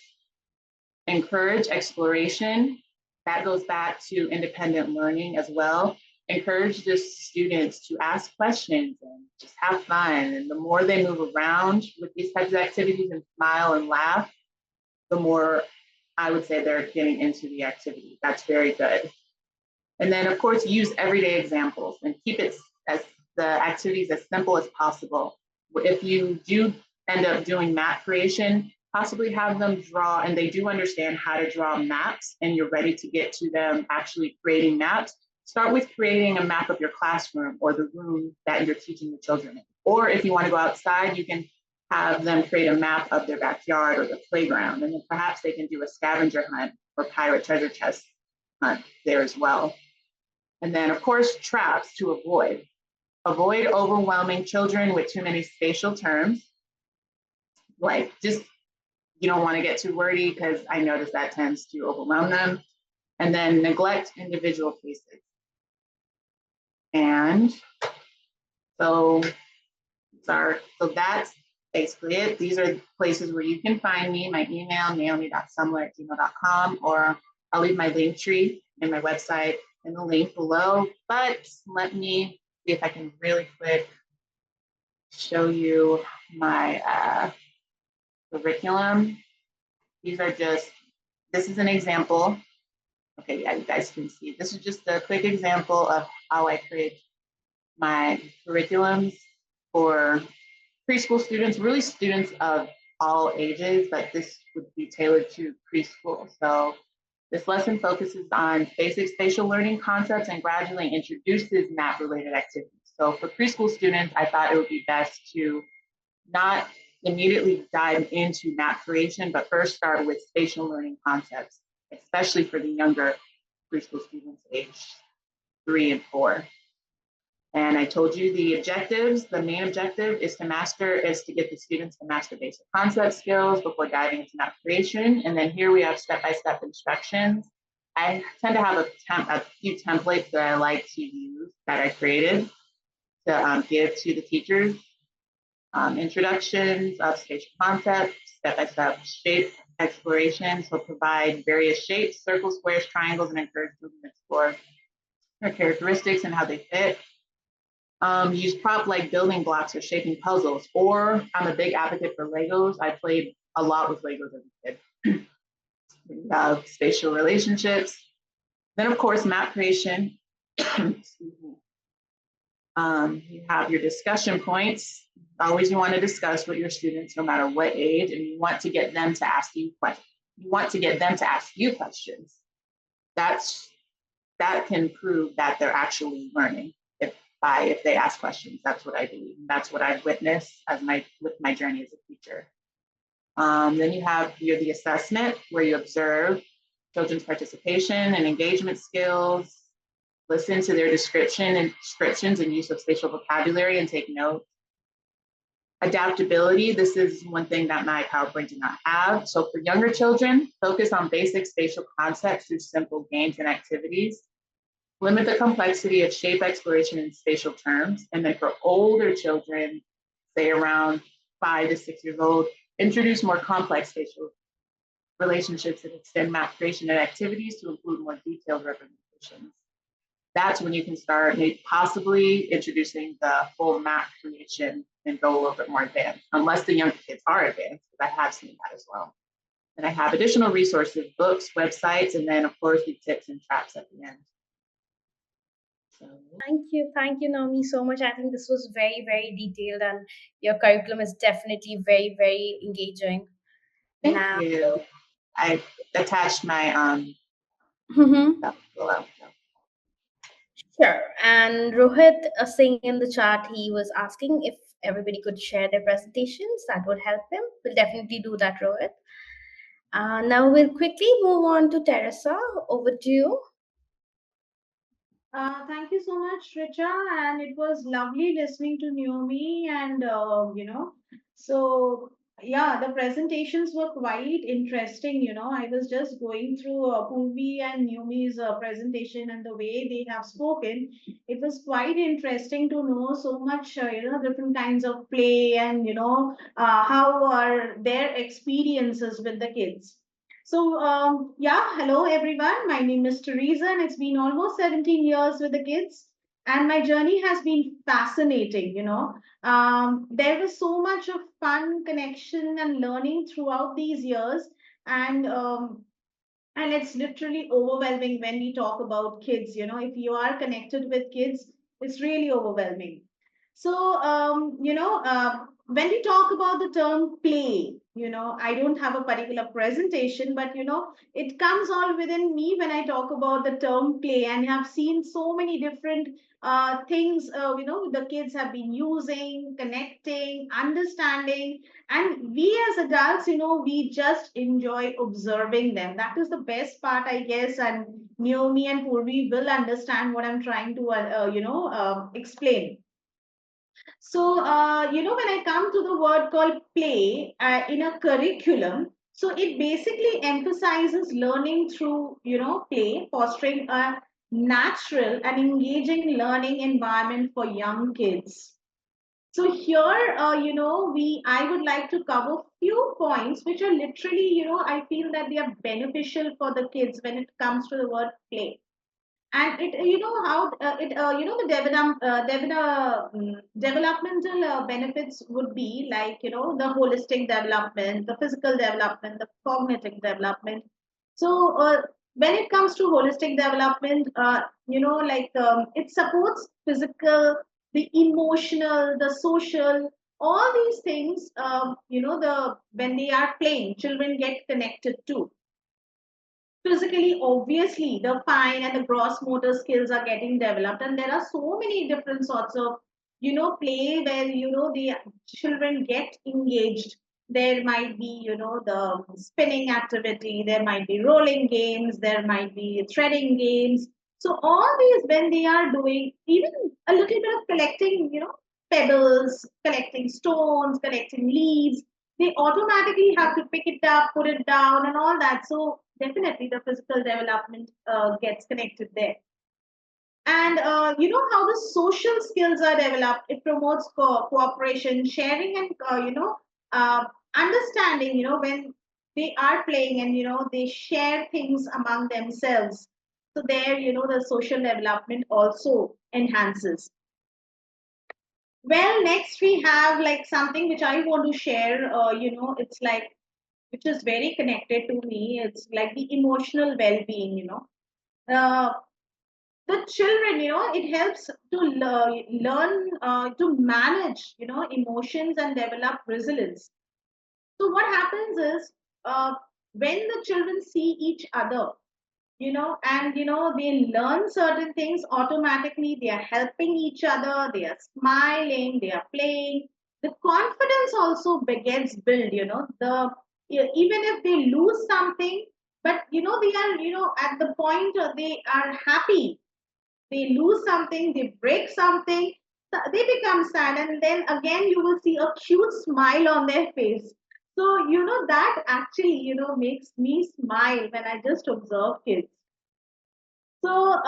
Encourage exploration. That goes back to independent learning as well. Encourage the students to ask questions and just have fun. And the more they move around with these types of activities and smile and laugh, the more I would say they're getting into the activity. That's very good. And then of course, use everyday examples and keep it as the activities as simple as possible. If you do end up doing map creation, possibly have them draw, and they do understand how to draw maps and you're ready to get to them actually creating maps. Start with creating a map of your classroom or the room that you're teaching the children in. Or if you want to go outside, you can have them create a map of their backyard or the playground. And then perhaps they can do a scavenger hunt or pirate treasure chest hunt there as well. And then of course, traps to avoid. Avoid overwhelming children with too many spatial terms. Like just, you don't want to get too wordy because I notice that tends to overwhelm them. And then neglect individual cases. And so that's basically it. These are places where you can find me, my email, naomi.sumler@gmail.com, or I'll leave my link tree in my website in the link below. But let me see if I can really quick show you my curriculum. These are just, this is an example. Okay, yeah, you guys can see. This is just a quick example of how I create my curriculums for preschool students, really students of all ages, but this would be tailored to preschool. So this lesson focuses on basic spatial learning concepts and gradually introduces map-related activities. So for preschool students, I thought it would be best to not immediately dive into map creation, but first start with spatial learning concepts, especially for the younger preschool students age 3 and 4. And I told you the objectives. The main objective is to get the students to master basic concept skills before diving into map creation. And then here we have step-by-step instructions. I tend to have a few templates that I like to use that I created to give to the teachers. Introductions of spatial concepts, step-by-step shape exploration. So provide various shapes, circles, squares, triangles, and encourage them to explore their characteristics and how they fit. Use prop-like building blocks or shaping puzzles, or I'm a big advocate for Legos. I played a lot with Legos as a kid. We have spatial relationships. Then of course, map creation. Excuse me. You have your discussion points. Always you want to discuss with your students, no matter what age, and you want to get them to ask you questions. You want to get them to ask you questions. That can prove that they're actually learning if they ask questions. That's what I believe. That's what I've witnessed with my journey as a teacher. Then you have the assessment, where you observe children's participation and engagement skills, listen to their descriptions and use of spatial vocabulary and take notes. Adaptability, this is one thing that my PowerPoint did not have. So for younger children, focus on basic spatial concepts through simple games and activities. Limit the complexity of shape exploration in spatial terms. And then for older children, say around 5 to 6 years old, introduce more complex spatial relationships and extend map creation and activities to include more detailed representations. That's when you can start possibly introducing the full map creation and go a little bit more advanced, unless the younger kids are advanced, because I have seen that as well. And I have additional resources, books, websites, and then of course the tips and traps at the end. So, Thank you, Naomi, so much. I think this was very, very detailed, and your curriculum is definitely very, very engaging. thank you. I attached my stuff below. Sure. And Rohit saying in the chat, he was asking if everybody could share their presentations. That would help him. We'll definitely do that, Rohit. Now we'll quickly move on to Teresa. Over to you. Thank you so much, Richa, and it was lovely listening to Naomi. And so yeah, the presentations were quite interesting. I was just going through Purvi and Naomi's presentation, and the way they have spoken, it was quite interesting to know so much, different kinds of play, and how are their experiences with the kids. So, yeah, hello everyone. My name is Teresa, and it's been almost 17 years with the kids. And my journey has been fascinating. There was so much of fun, connection, and learning throughout these years. And And it's literally overwhelming when we talk about kids. If you are connected with kids, it's really overwhelming. So when we talk about the term play, I don't have a particular presentation, but it comes all within me when I talk about the term play, and have seen so many different things the kids have been using, connecting, understanding, and we as adults, we just enjoy observing them. That is the best part, I guess. And Naomi and Purvi will understand what I'm trying to explain. So when I come to the word called play in a curriculum, so it basically emphasizes learning through play, fostering a natural and engaging learning environment for young kids. So here, I would like to cover few points which are literally, I feel that they are beneficial for the kids when it comes to the word play. And it, how it, the developmental benefits would be like, the holistic development, the physical development, the cognitive development. So when it comes to holistic development, it supports physical, the emotional, the social, all these things. The when they are playing, children get connected to. Physically, obviously, the fine and the gross motor skills are getting developed, and there are so many different sorts of play where the children get engaged. There might be the spinning activity, there might be rolling games, there might be threading games. So all these, when they are doing even a little bit of collecting, pebbles, collecting stones, collecting leaves, they automatically have to pick it up, put it down, and all that. So definitely the physical development gets connected there. And how the social skills are developed. It promotes cooperation, sharing, and uh, understanding. When they are playing, and they share things among themselves. So there, the social development also enhances. Well, next we have like something which I want to share. It's like, which is very connected to me. It's like the emotional well-being. Uh, the children, it helps to learn to manage, emotions and develop resilience. So what happens is, when the children see each other, and they learn certain things automatically, they are helping each other, they are smiling, they are playing, the confidence also gets built. Even if they lose something, but they are at the point they are happy. They lose something, they break something, they become sad, and then again you will see a cute smile on their face. So that actually makes me smile when I just observe kids. So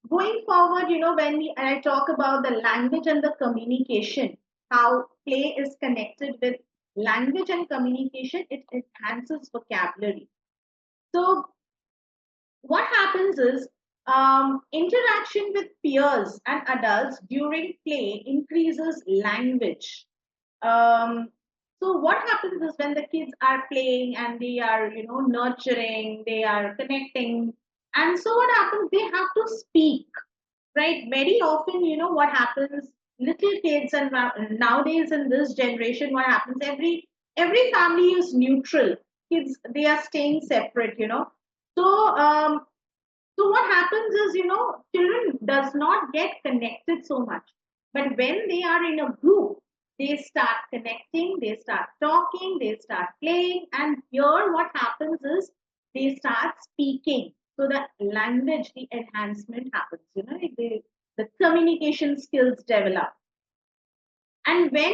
going forward, when I talk about the language and the communication, how play is connected with language and communication, it enhances vocabulary. So what happens is, interaction with peers and adults during play increases language. um, so what happens is, when the kids are playing and they are nurturing, they are connecting, and so what happens, they have to speak, right? Very often, what happens, little kids, and nowadays in this generation, what happens, every family is neutral. Kids, they are staying separate. So so what happens is, children does not get connected so much. But when they are in a group, they start connecting, they start talking, they start playing, and here what happens is, they start speaking. So the language, the enhancement happens. The communication skills develop. And when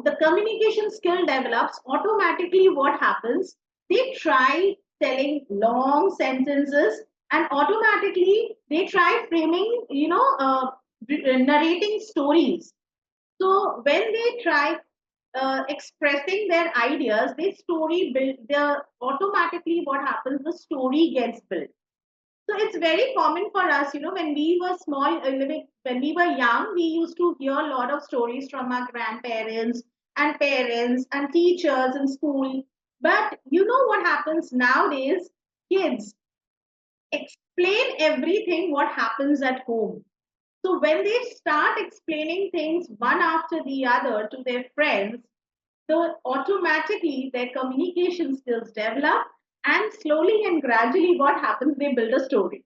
the communication skill develops, automatically what happens, they try telling long sentences, and automatically they try framing, narrating stories. So when they try expressing their ideas, they story build, the automatically what happens, the story gets built. So it's very common for us, when we were small, when we were young, we used to hear a lot of stories from our grandparents and parents and teachers in school. But what happens nowadays? kids explain everything what happens at home. So when they start explaining things one after the other to their friends, so automatically their communication skills develop, and slowly and gradually what happens, they build a story.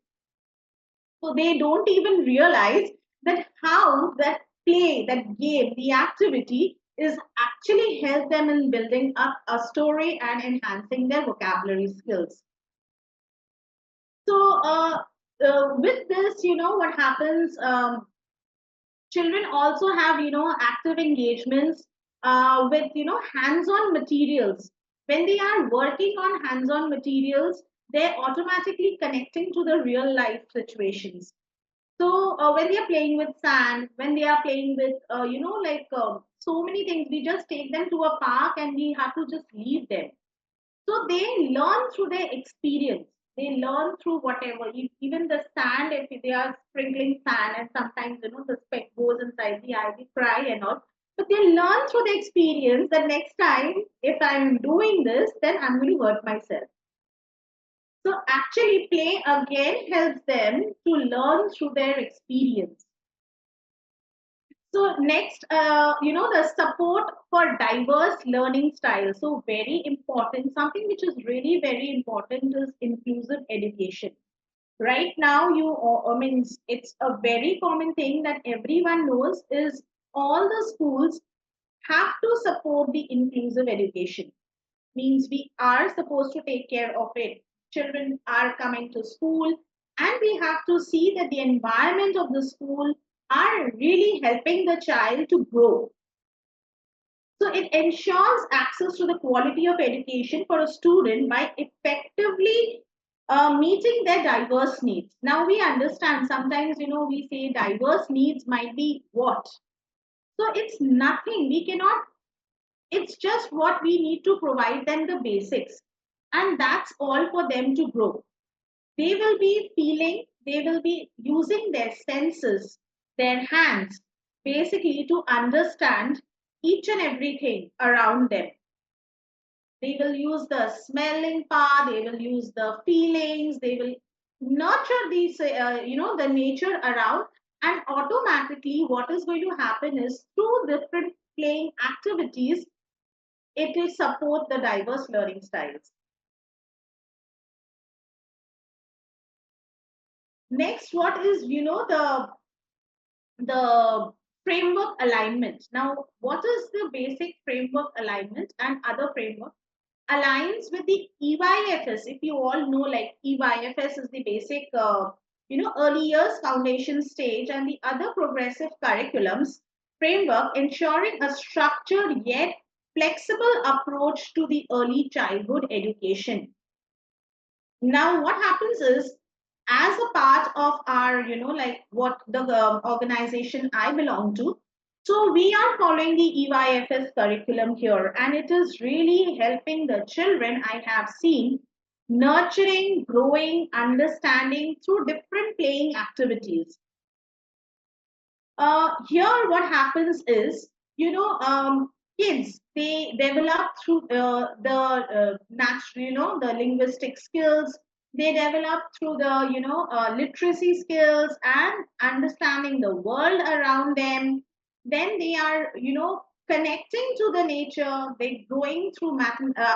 So they don't even realize that how that play, that game, the activity is actually help them in building up a story and enhancing their vocabulary skills. So with this, what happens, children also have, active engagements with, hands-on materials. When they are working on hands-on materials, they're automatically connecting to the real life situations. So when they are playing with sand, when they are playing with, so many things, we just take them to a park and we have to just leave them. So they learn through their experience. They learn through whatever, even the sand, if they are sprinkling sand and sometimes, the speck goes inside the eye, they cry and all. But they learn through the experience that next time, if I'm doing this, then I'm going to hurt myself. So actually, play again helps them to learn through their experience. So next, the support for diverse learning styles. So very important. Something which is really very important is inclusive education. Right now, I mean, it's a very common thing that everyone knows is all the schools have to support the inclusive education. Means we are supposed to take care of it. Children are coming to school, and we have to see that the environment of the school are really helping the child to grow. So it ensures access to the quality of education for a student by effectively meeting their diverse needs. Now we understand sometimes, we say diverse needs might be what? So it's nothing. We cannot, it's just what we need to provide them the basics. And that's all for them to grow. They will be feeling, they will be using their senses, their hands, basically to understand each and everything around them. They will use the smelling part, they will use the feelings, they will nurture these, the nature around. And automatically, what is going to happen is through different playing activities, it will support the diverse learning styles. Next, what is, the framework alignment. Now, what is the basic framework alignment and other framework? Aligns with the EYFS. If you all know, like EYFS is the basic, early years foundation stage, and the other progressive curriculums framework, ensuring a structured yet flexible approach to the early childhood education. Now what happens is, as a part of our, like what the organization I belong to, so we are following the EYFS curriculum here, and it is really helping the children, I have seen, nurturing, growing, understanding through different playing activities. Here what happens is, kids, they develop through the natural, the linguistic skills. They develop through the, literacy skills and understanding the world around them. Then they are, connecting to the nature. They growing through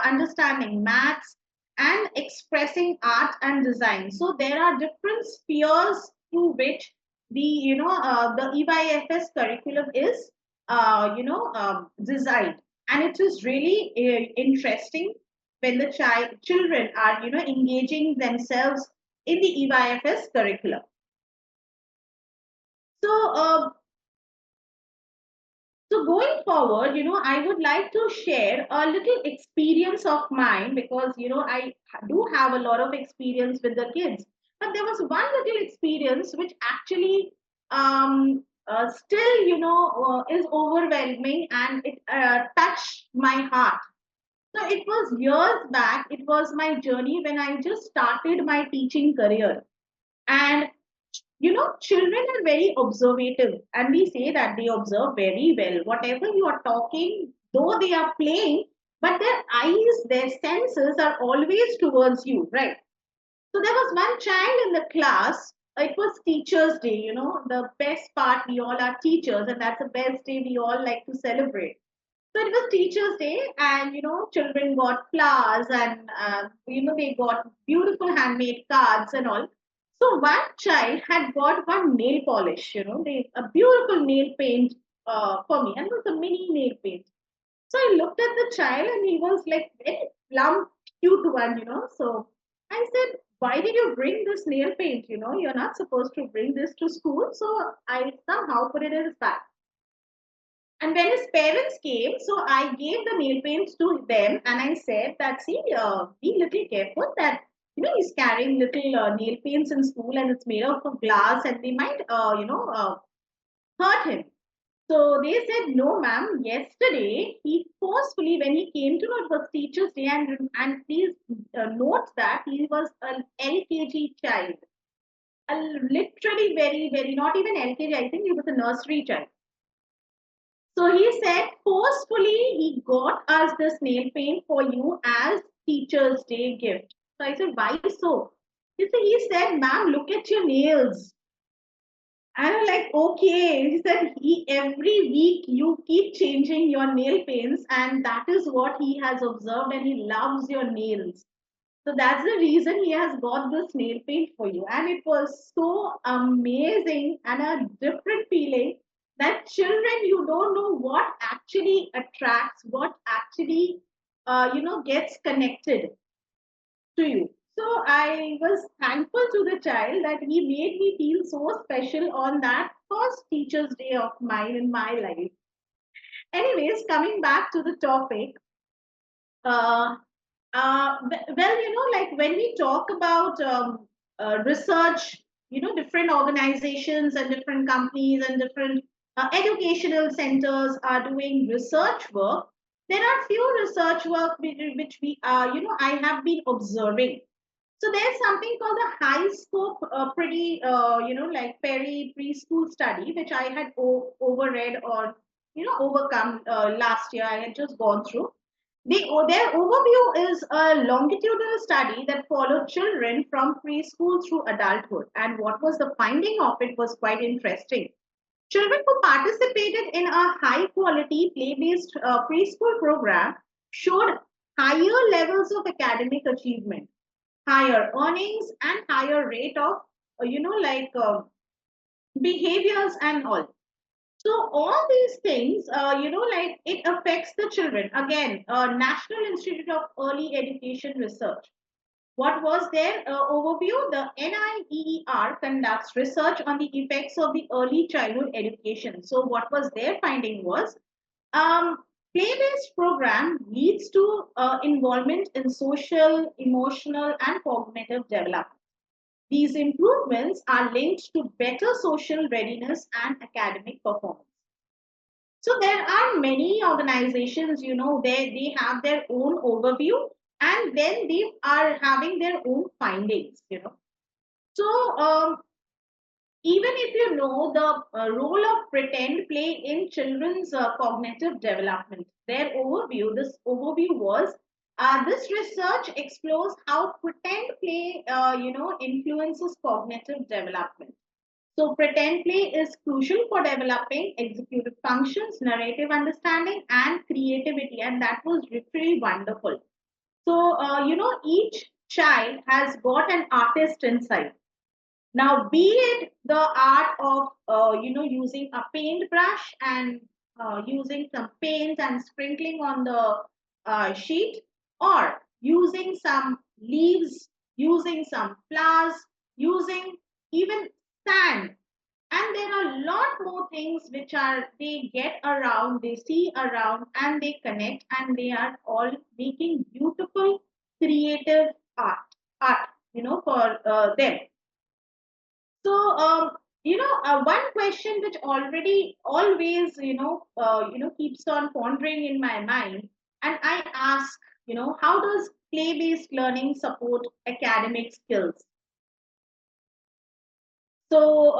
understanding maths and expressing art and design. So there are different spheres through which the EYFS curriculum is designed, and it is really interesting when the children are engaging themselves in the EYFS curriculum. So going forward, I would like to share a little experience of mine, because I do have a lot of experience with the kids. But there was one little experience which actually still is overwhelming, and it touched my heart. So it was years back. It was my journey when I just started my teaching career. And children are very observative, and we say that they observe very well. Whatever you are talking, though they are playing, but their eyes, their senses are always towards you, right? So there was one child in the class. It was Teachers' Day, the best part. We all are teachers, and that's the best day we all like to celebrate. So it was Teachers' Day, and children got flowers, and they got beautiful handmade cards and all. So one child had got one nail polish, a beautiful nail paint for me, and it was a mini nail paint. So I looked at the child and he was like very plump, cute one. So I said, why did you bring this nail paint? You're not supposed to bring this to school. So I somehow put it in his bag. And when his parents came, so I gave the nail paints to them and I said that, see, be little careful that, he's carrying little nail paints in school and it's made out of glass and they might, hurt him. So they said, no, ma'am. Yesterday, he forcefully, when he came to know it was Teachers' Day, and please note that he was an LKG child, literally very, very, not even LKG. I think he was a nursery child. So he said, forcefully, he got us this nail paint for you as Teachers' Day gift. So I said, why so? He said, ma'am, look at your nails. And I'm like, okay. He said, every week you keep changing your nail paints, and that is what he has observed, and he loves your nails. So that's the reason he has got this nail paint for you. And it was so amazing and a different feeling that children, you don't know what actually attracts, what actually, gets connected to you. So I was thankful to the child that he made me feel so special on that first Teacher's Day of mine in my life. Anyways, coming back to the topic, uh, well, like when we talk about research, different organizations and different companies and different educational centers are doing research work. There are few research work which we, I have been observing. So there's something called the high scope, pretty, like Perry preschool study, which I had overread or, overcome last year. I had just gone through. Their overview is a longitudinal study that followed children from preschool through adulthood. And what was the finding of it was quite interesting. Children who participated in a high quality play based preschool program showed higher levels of academic achievement, higher earnings, and higher rate of behaviors and all. So all these things, like it affects the children. Again, National Institute of Early Education Research. What was their overview? The NIEER conducts research on the effects of the early childhood education. So what was their finding was, um, play-based program leads to involvement in social, emotional, and cognitive development. These improvements are linked to better social readiness and academic performance. So there are many organizations, they have their own overview and then they are having their own findings. So even if you know the role of pretend play in children's cognitive development, this overview was, this research explores how pretend play, influences cognitive development. So pretend play is crucial for developing executive functions, narrative understanding, and creativity. And that was literally wonderful. So, each child has got an artist inside. Now, be it the art of, using a paintbrush and using some paint and sprinkling on the sheet, or using some leaves, using some flowers, using even sand. And there are a lot more things which are they get around, they see around, and they connect, and they are all making beautiful, creative art, for them. So, one question which already always, keeps on pondering in my mind, and I ask, how does play-based learning support academic skills? So,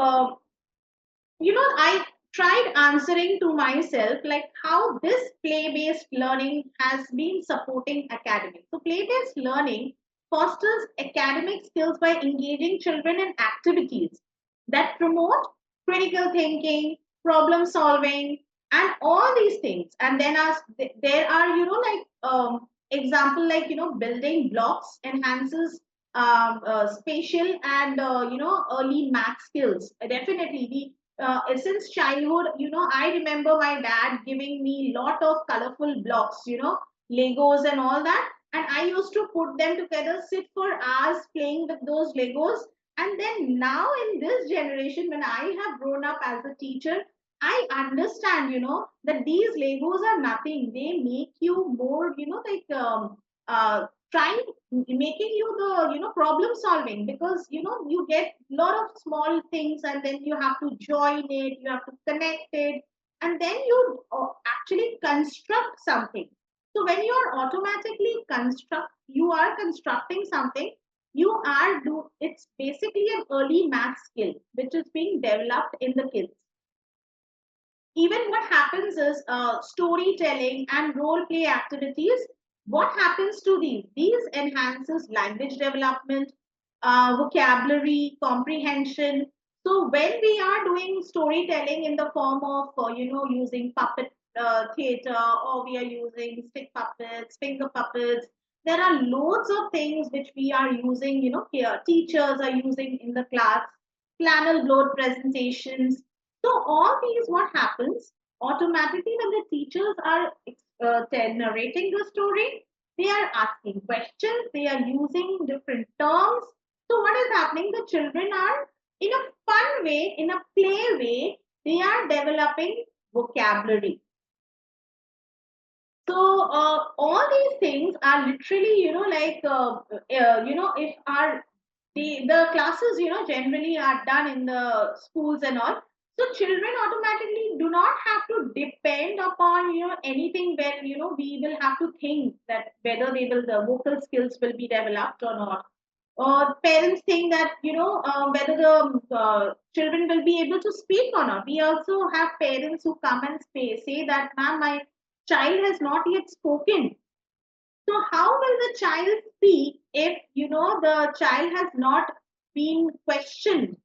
I tried answering to myself like how this play-based learning has been supporting academics. So, play-based learning fosters academic skills by engaging children in activities that promote critical thinking, problem solving, and all these things. And then as there are, example like, building blocks enhances spatial and, early math skills. Definitely since childhood, I remember my dad giving me lot of colorful blocks, Legos and all that. And I used to put them together, sit for hours playing with those Legos. And then now in this generation, when I have grown up as a teacher, I understand, that these Legos are nothing. They make you more, trying, making you the, problem solving, because, you get a lot of small things and then you have to join it, you have to connect it, and then you actually construct something. So when you are automatically you are constructing something, it's basically an early math skill which is being developed in the kids. Even what happens is storytelling and role play activities. What happens to these enhances language development, vocabulary comprehension. So when we are doing storytelling in the form of using puppet theater, or we are using stick puppets, finger puppets, there are loads of things which we are using, here teachers are using in the class, flannel board presentations. So all these, what happens automatically when the teachers are narrating the story, they are asking questions, they are using different terms. So what is happening? The children are in a fun way, in a play way, they are developing vocabulary. So all these things are literally, if our the classes, generally are done in the schools and all. So children automatically do not have to depend upon, anything where, we will have to think that whether the vocal skills will be developed or not. Or parents think that, whether the children will be able to speak or not. We also have parents who come and say that, ma'am, my child has not yet spoken. So how will the child speak if, the child has not been questioned?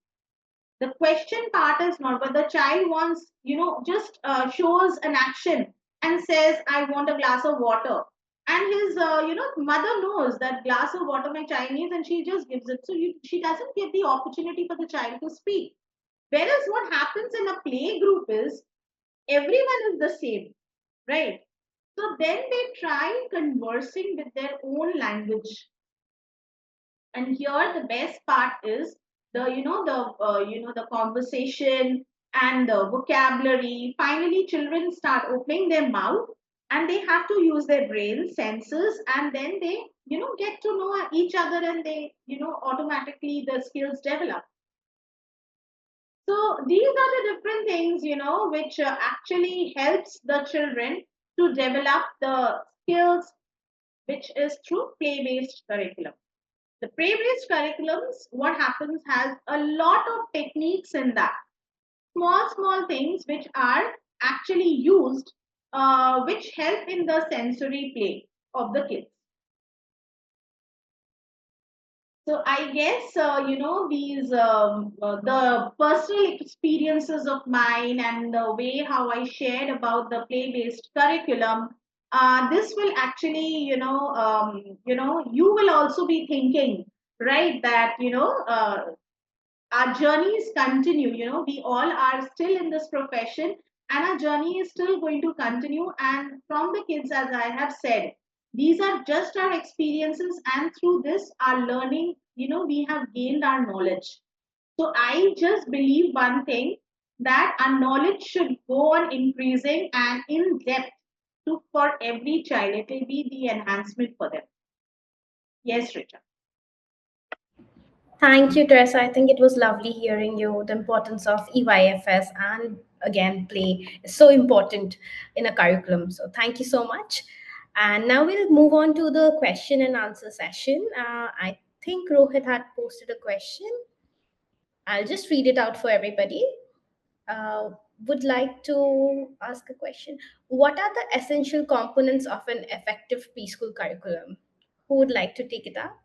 The question part is not, but the child wants, just shows an action and says, I want a glass of water. And his, mother knows that glass of water my child needs, and she just gives it. So she doesn't give the opportunity for the child to speak. Whereas what happens in a play group is everyone is the same, right? So then they try conversing with their own language. And here the best part is the conversation and the vocabulary. Finally, children start opening their mouth and they have to use their brain senses, and then they get to know each other, and they automatically the skills develop. So these are the different things, which actually helps the children to develop the skills, which is through play-based curriculum. The play-based curriculums, what happens, has a lot of techniques in that. Small things which are actually used, which help in the sensory play of the kids. So I guess, the personal experiences of mine and the way how I shared about the play-based curriculum, this will actually, you will also be thinking, right, that, our journeys continue. We all are still in this profession, and our journey is still going to continue. And from the kids, as I have said, these are just our experiences, and through this, our learning, we have gained our knowledge. So I just believe one thing, that our knowledge should go on increasing and in depth for every child. It will be the enhancement for them. Yes, Rita. Thank you, Teresa. I think it was lovely hearing you. The importance of EYFS and again, play is so important in a curriculum. So, thank you so much. And now we'll move on to the question and answer session. I think Rohit had posted a question. I'll just read it out for everybody. Would like to ask a question. What are the essential components of an effective preschool curriculum? Who would like to take it up?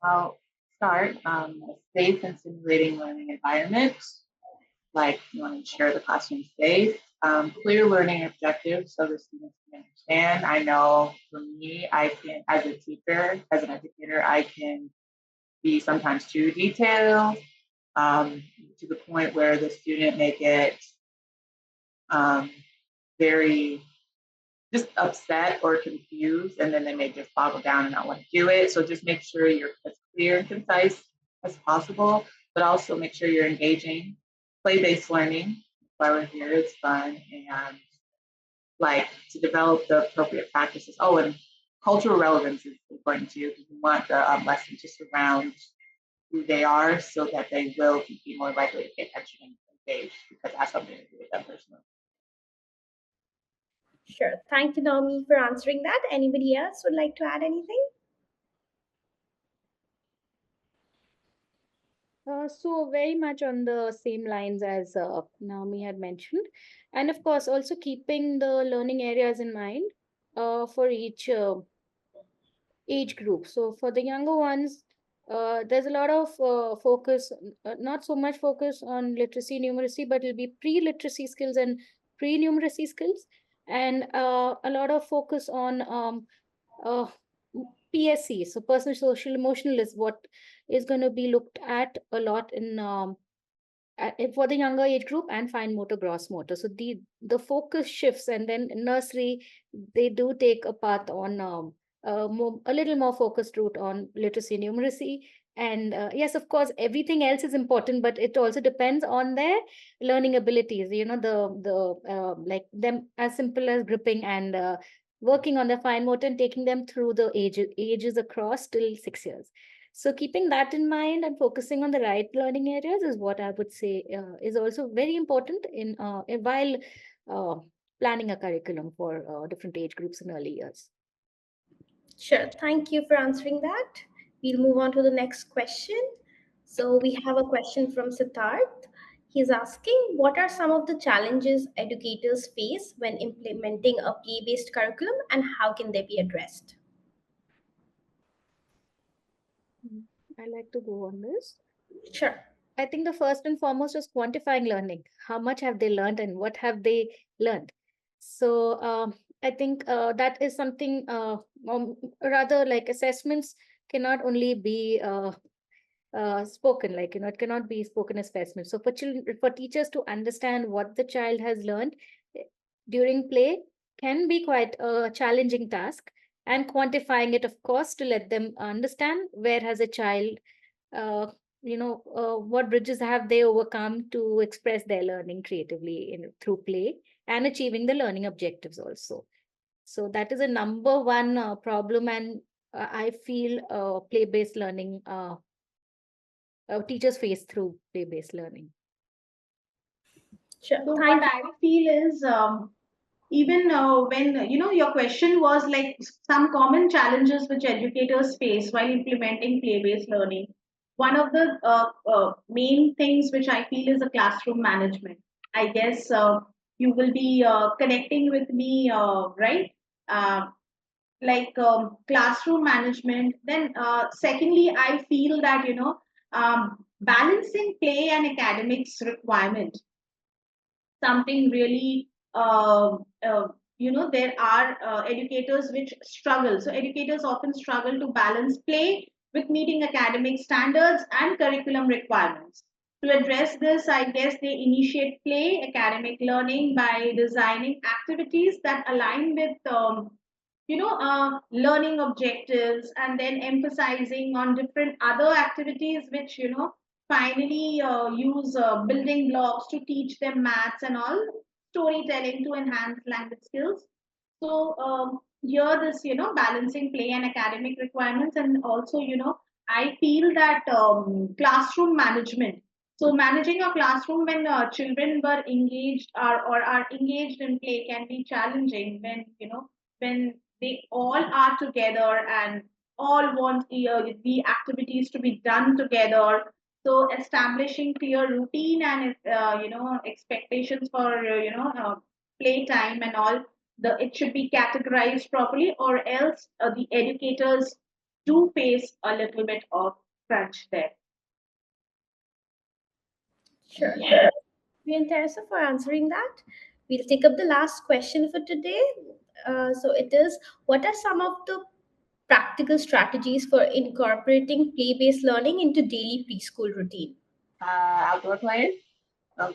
I'll start a safe and stimulating learning environment. Like you want to ensure the classroom safe, clear learning objectives so the students can understand. I know for me, I can, as a teacher, as an educator, I can be sometimes too detailed to the point where the student may get very just upset or confused, and then they may just boggle down and not want to do it. So just make sure you're as clear and concise as possible, but also make sure you're engaging. Play-based learning, why we're here, it's fun, and like to develop the appropriate practices. Oh, and cultural relevance is important too, because we want the lesson to surround who they are so that they will be more likely to pay attention and engage because it has something to do with them personally. Sure. Thank you, Naomi, for answering that. Anybody else would like to add anything? So very much on the same lines as Naomi had mentioned, and of course also keeping the learning areas in mind for each age group. So for the younger ones, there's a lot of focus, not so much focus on literacy, numeracy, but it'll be pre-literacy skills and pre-numeracy skills, and a lot of focus on uh, PSC. So personal, social, emotional is what is going to be looked at a lot in for the younger age group, and fine motor, gross motor. So the focus shifts, and then in nursery they do take a path on a little more focused route on literacy, numeracy. And yes, of course, everything else is important, but it also depends on their learning abilities. You know, the like them as simple as gripping and working on the fine motor and taking them through the ages across till 6 years. So keeping that in mind and focusing on the right learning areas is what I would say is also very important while uh, planning a curriculum for different age groups in early years. Sure. Thank you for answering that. We'll move on to the next question. So we have a question from Siddharth. He's asking, what are some of the challenges educators face when implementing a play-based curriculum, and how can they be addressed? I like to go on this. Sure. I think the first and foremost is quantifying learning. How much have they learned and what have they learned? So I think that is something, rather like assessments cannot only be spoken, like, you know, it cannot be spoken as assessment. So for children, for teachers to understand what the child has learned during play can be quite a challenging task, and quantifying it, of course, to let them understand where has a child uh, what bridges have they overcome to express their learning creatively through play and achieving the learning objectives also. So that is a number one problem, and I feel play-based learning teachers face through play-based learning. Sure. So what Thank you. I feel is even when your question was like some common challenges which educators face while implementing play-based learning. One of the main things which I feel is a classroom management. I guess you will be connecting with me, right? Uh, like classroom management. Then, secondly, I feel that balancing play and academics requirement, something really there are educators which struggle. So educators often struggle to balance play with meeting academic standards and curriculum requirements. To address this, I guess they initiate play academic learning by designing activities that align with learning objectives, and then emphasizing on different other activities which finally use building blocks to teach them maths and all, storytelling to enhance language skills. So here this balancing play and academic requirements. And also I feel that classroom management, so managing a classroom when children were engaged or are engaged in play can be challenging when when they all are together and all want the activities to be done together. So establishing clear routine and expectations for play time and all, the it should be categorized properly, or else the educators do face a little bit of crunch there. Sure. Thank you, Teresa, for answering that. We'll take up the last question for today. So it is, what are some of the practical strategies for incorporating play-based learning into daily preschool routine? Outdoor play,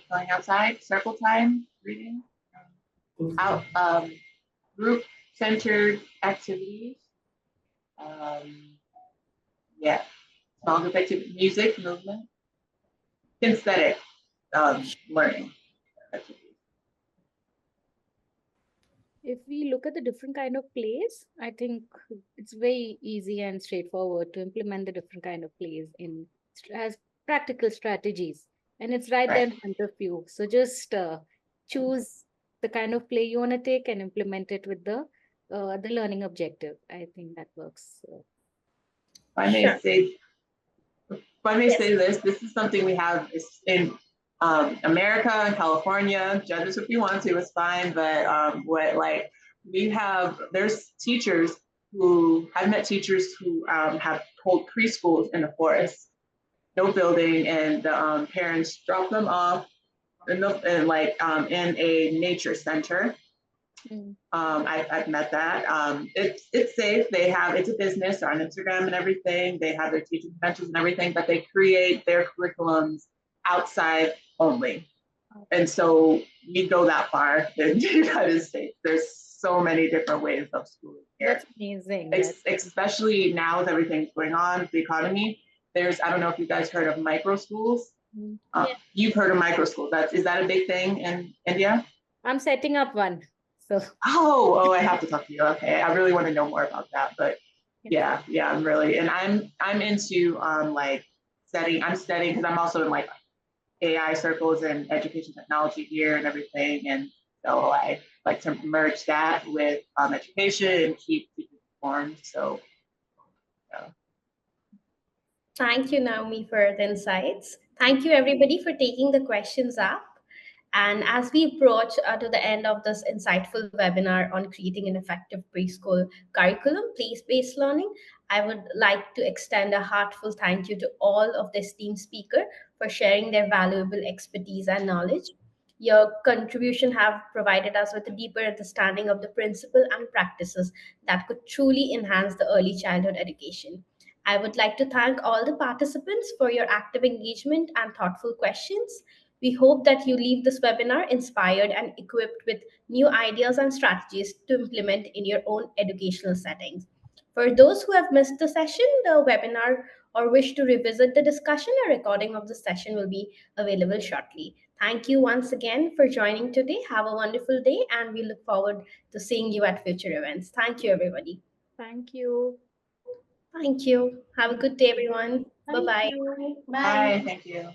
playing outside, circle time, reading, out group centered activities. Yeah, small group activity, music, movement, kinesthetic learning activities. If we look at the different kind of plays, I think it's very easy and straightforward to implement the different kind of plays in as practical strategies, and it's right there Right. in front of you. So just choose the kind of play you want to take and implement it with the learning objective. I think that works. If I may Sure. say, Yes. this is something we have in America and California. Judge us if you want to, it's fine. But there's teachers who I've met teachers who have hold preschools in the forest, no building, and the parents drop them off in a nature center. I've met that. It's safe. It's a business on Instagram and everything. They have their teaching conventions and everything, but they create their curriculums outside only. And so we go that far in the United States. There's so many different ways of schooling here. That's amazing. Especially now with everything going on, the economy. I don't know if you guys heard of micro schools. You've heard of micro schools. Is that a big thing in India? I'm setting up one. So I have to talk to you. Okay, I really want to know more about that. But yeah, I'm really, and I'm into studying because I'm also in like AI circles and education technology here and everything, and so I like to merge that with education and keep people informed. So yeah. Thank you, Naomi, for the insights. Thank you, everybody, for taking the questions up. And as we approach to the end of this insightful webinar on creating an effective preschool curriculum, place-based learning, I would like to extend a heartfelt thank you to all of the esteemed speaker for sharing their valuable expertise and knowledge. Your contribution have provided us with a deeper understanding of the principle and practices that could truly enhance the early childhood education. I would like to thank all the participants for your active engagement and thoughtful questions. We hope that you leave this webinar inspired and equipped with new ideas and strategies to implement in your own educational settings. For those who have missed the session, the webinar, or wish to revisit the discussion, a recording of the session will be available shortly. Thank you once again for joining today. Have a wonderful day, and we look forward to seeing you at future events. Thank you, everybody. thank you. Thank you. Have a good day, everyone. Bye Thank bye. you. Bye. Bye. Thank you.